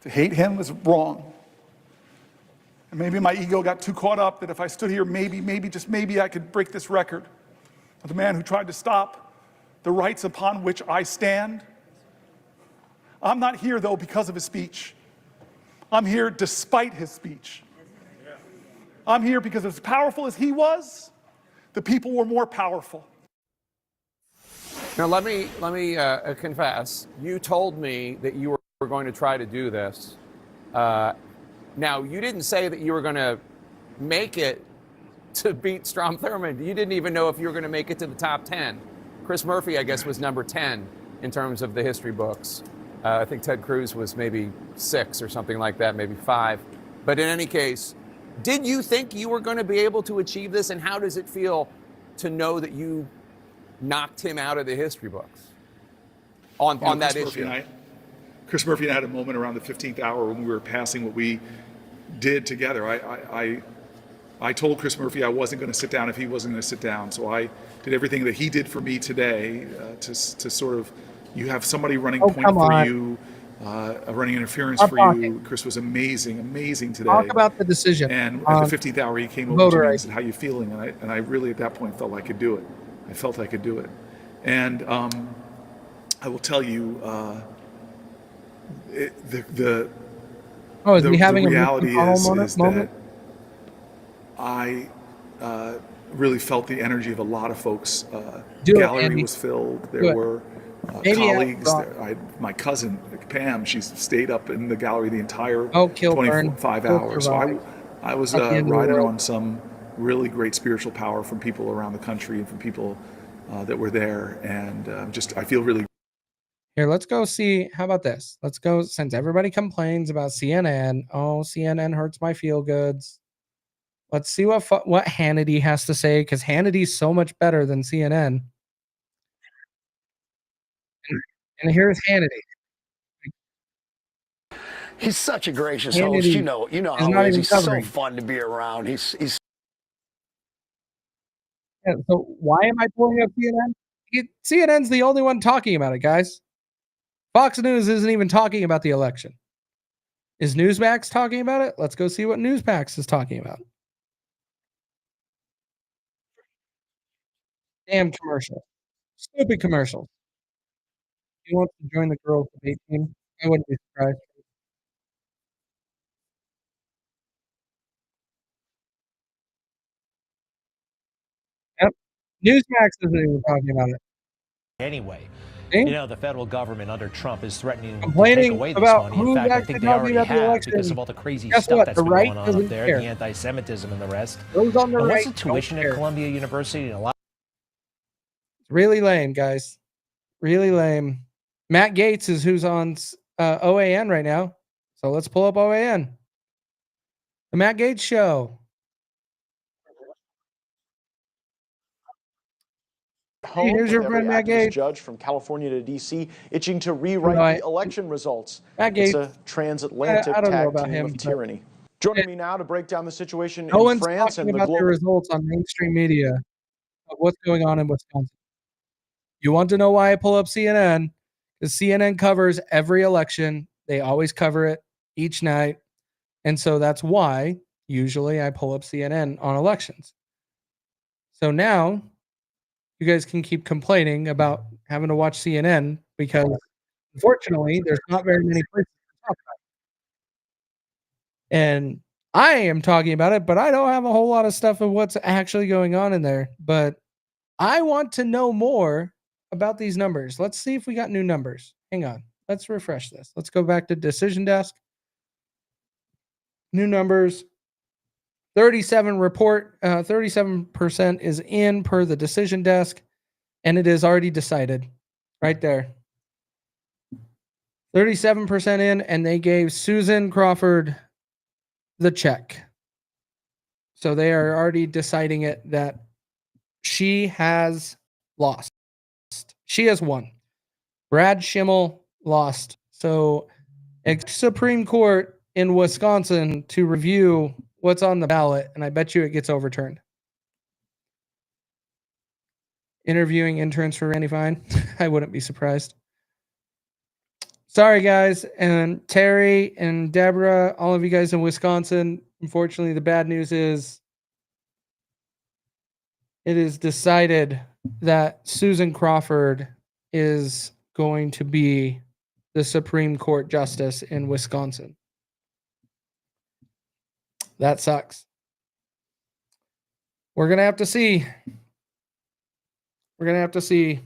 To hate him is wrong. And maybe my ego got too caught up that if I stood here, just maybe I could break this record of the man who tried to stop the rights upon which I stand. I'm not here, though, because of his speech. I'm here despite his speech. I'm here because as powerful as he was, the people were more powerful. Now, let me confess. You told me that you were going to try to do this. Now, you didn't say that you were going to make it to beat Strom Thurmond. You didn't even know if you were going to make it to the top 10. Chris Murphy, I guess, was number 10 in terms of the history books. I think Ted Cruz was maybe 6 or something like that, maybe 5. But in any case, did you think you were going to be able to achieve this? And how does it feel to know that you knocked him out of the history books on that issue? Chris Murphy and I had a moment around the 15th hour when we were passing what we did together. I told Chris Murphy I wasn't going to sit down if he wasn't going to sit down. So I did everything that he did for me today to sort of, you have somebody running point for you, running interference for you. Chris was amazing today. Talk about the decision. And at the 15th hour, he came over to me and said, "How you feeling?" And I really at that point felt I could do it. I felt I could do it. And I will tell you, the reality is that I really felt the energy of a lot of folks. Gallery was filled. There were colleagues. My cousin Pam, she stayed up in the gallery the entire 25 hours. So I was riding on some really great spiritual power from people around the country and from people that were there. And I feel really. Here, let's go see. How about this? Let's go, since everybody complains about CNN. Oh, CNN hurts my feel goods. Let's see what Hannity has to say, because Hannity's so much better than CNN. And here's Hannity. He's such a gracious host. You know how he is. He's so fun to be around. He's. Yeah, so why am I pulling up CNN? CNN's the only one talking about it, guys. Fox News isn't even talking about the election. Is Newsmax talking about it? Let's go see what Newsmax is talking about. Damn commercial. Stupid commercials. He wants to join the girls' debate team. I wouldn't be surprised. Yep. Newsmax isn't even talking about it. Anyway, See? you know, the federal government under Trump is threatening to Complaining take away this about money. In who's fact, I actually think they talking already about the have election. because of all the crazy Guess stuff what? that's The been right going on doesn't up there, care. the anti-Semitism and the rest. Those on the And right what's the tuition don't care. at Columbia University? And a lot. It's really lame, guys. Really lame. Matt Gaetz is who's on OAN right now. So let's pull up OAN. The Matt Gaetz Show. Home here's your with friend every Matt activist Gaetz. judge from California to D.C. itching to rewrite the election results. It's a transatlantic tag team of tyranny. Joining me now to break down the situation in France and the global. The results on mainstream media of what's going on in Wisconsin. You want to know why I pull up CNN? Because CNN covers every election. They always cover it each night. And so that's why usually I pull up CNN on elections. So now you guys can keep complaining about having to watch CNN because unfortunately there's not very many places to talk about it. And I am talking about it, but I don't have a whole lot of stuff of what's actually going on in there. But I want to know more about these numbers. Let's see if we got new numbers. Hang on. Let's refresh this. Let's go back to Decision Desk. New numbers. 37% is in per the Decision Desk, and it is already decided right there. 37% in, and they gave Susan Crawford the check. So they are already deciding it that she has lost. She has won. Brad Schimmel lost. So Supreme Court in Wisconsin to review what's on the ballot, and I bet you it gets overturned. Interviewing interns for Randy Fine. I wouldn't be surprised. Sorry, guys. And Terry and Deborah, all of you guys in Wisconsin, unfortunately, the bad news is it is decided that Susan Crawford is going to be the Supreme Court Justice in Wisconsin. That sucks. We're going to have to see. We're going to have to see,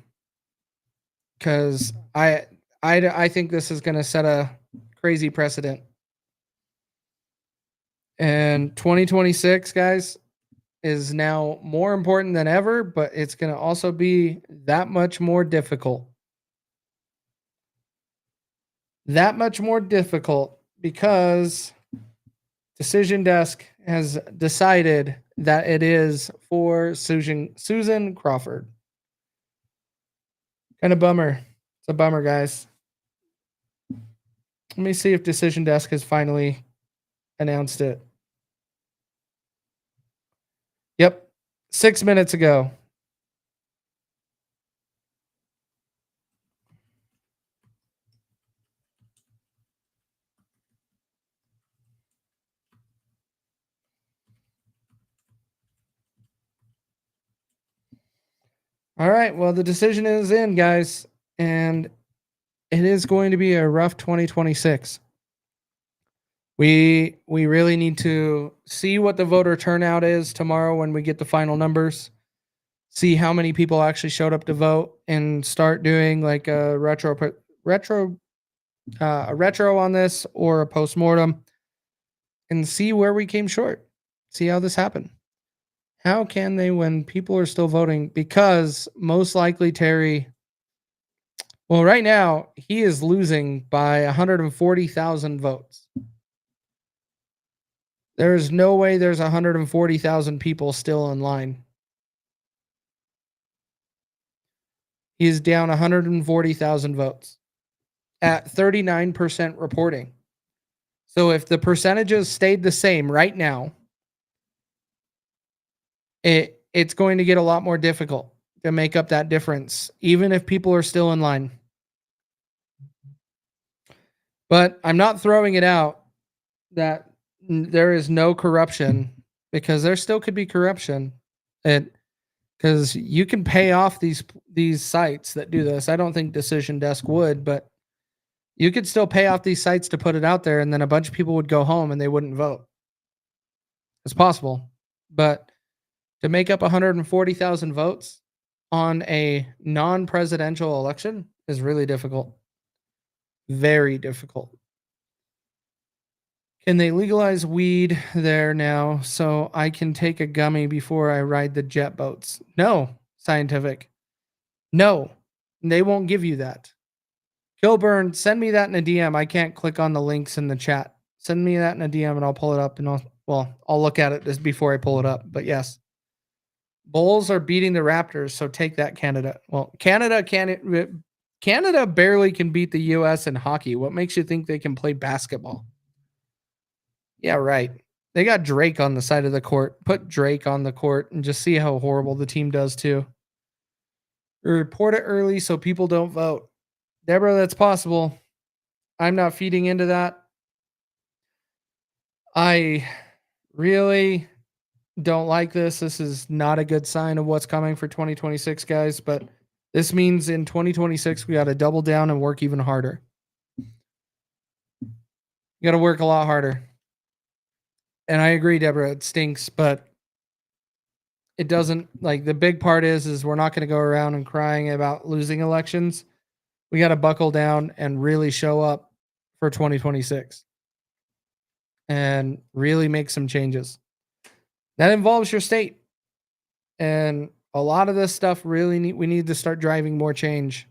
because I think this is going to set a crazy precedent. And 2026, guys, is now more important than ever, but it's going to also be that much more difficult. That much more difficult because Decision Desk has decided that it is for Susan Crawford. Kind of bummer. It's a bummer, guys. Let me see if Decision Desk has finally announced it. Yep. 6 minutes ago. All right. Well, the decision is in, guys, and it is going to be a rough 2026. We really need to see what the voter turnout is tomorrow when we get the final numbers. See how many people actually showed up to vote, and start doing like a retro on this or a postmortem, and see where we came short. See how this happened. How can they when people are still voting? Because most likely Terry, well, right now he is losing by 140,000 votes. There is no way there's 140,000 people still in line. He is down 140,000 votes at 39% reporting. So if the percentages stayed the same right now, it's going to get a lot more difficult to make up that difference, even if people are still in line. But I'm not throwing it out that there is no corruption, because there still could be corruption. Because you can pay off these sites that do this. I don't think Decision Desk would, but you could still pay off these sites to put it out there, and then a bunch of people would go home and they wouldn't vote. It's possible. But to make up 140,000 votes on a non-presidential election is really difficult. Very difficult. Can they legalize weed there now so I can take a gummy before I ride the jet boats? No, Scientific. No, they won't give you that. Kilburn, send me that in a DM. I can't click on the links in the chat. Send me that in a DM and I'll pull it up, and I'll look at it just before I pull it up. But yes. Bulls are beating the Raptors, so take that, Canada. Well, Canada barely can beat the US in hockey. What makes you think they can play basketball? Yeah, right. They got Drake on the side of the court. Put Drake on the court and just see how horrible the team does too. Report it early so people don't vote. Deborah, that's possible. I'm not feeding into that. I really don't like this. This is not a good sign of what's coming for 2026, guys. But this means in 2026, we got to double down and work even harder. You got to work a lot harder. And I agree, Deborah, it stinks, but it doesn't, like, the big part is we're not going to go around and crying about losing elections. We got to buckle down and really show up for 2026 and really make some changes. That involves your state. And a lot of this stuff we need to start driving more change.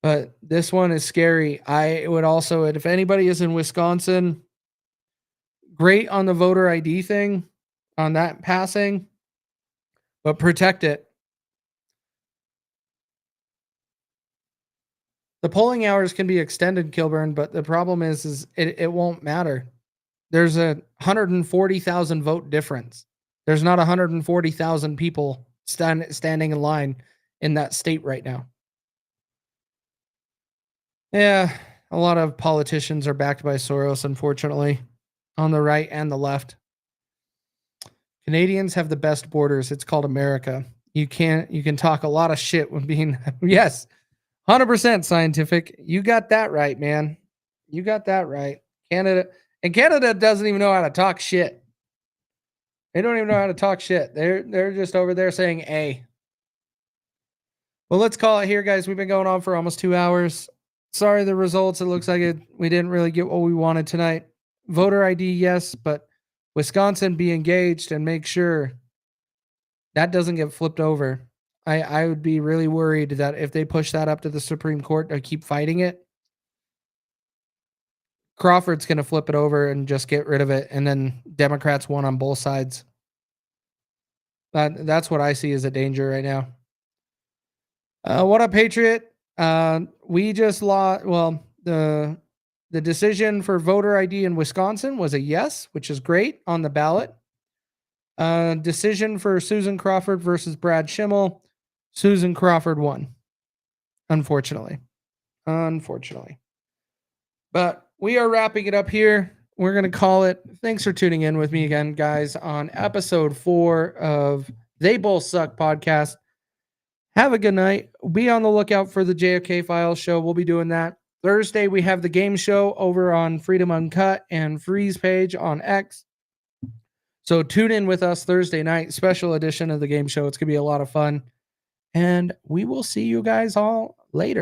But this one is scary. I would also, if anybody is in Wisconsin, great on the voter ID thing, on that passing, but protect it. The polling hours can be extended, Kilburn, but the problem is it won't matter. There's a 140,000 vote difference. There's not 140,000 people standing in line in that state right now. Yeah, a lot of politicians are backed by Soros, unfortunately, on the right and the left. Canadians have the best borders. It's called America. You can talk a lot of shit when being, yes, 100% scientific. You got that right, man. You got that right. Canada doesn't even know how to talk shit. They don't even know how to talk shit. They're just over there saying A. Well, let's call it here, guys. We've been going on for almost 2 hours. Sorry, the results. It looks like we didn't really get what we wanted tonight. Voter ID, yes, but Wisconsin, be engaged and make sure that doesn't get flipped over. I would be really worried that if they push that up to the Supreme Court to keep fighting it, Crawford's going to flip it over and just get rid of it, and then Democrats won on both sides. That's what I see as a danger right now. What up, Patriot? We just lost. Well, the decision for voter ID in Wisconsin was a yes, which is great on the ballot. Decision for Susan Crawford versus Brad Schimmel. Susan Crawford won, unfortunately. But we are wrapping it up here. We're going to call it. Thanks for tuning in with me again, guys, on episode 4 of They Both Suck podcast. Have a good night. Be on the lookout for the JFK Files show. We'll be doing that. Thursday, we have the game show over on Freedom Uncut and Freeze page on X. So tune in with us Thursday night, special edition of the game show. It's going to be a lot of fun. And we will see you guys all later.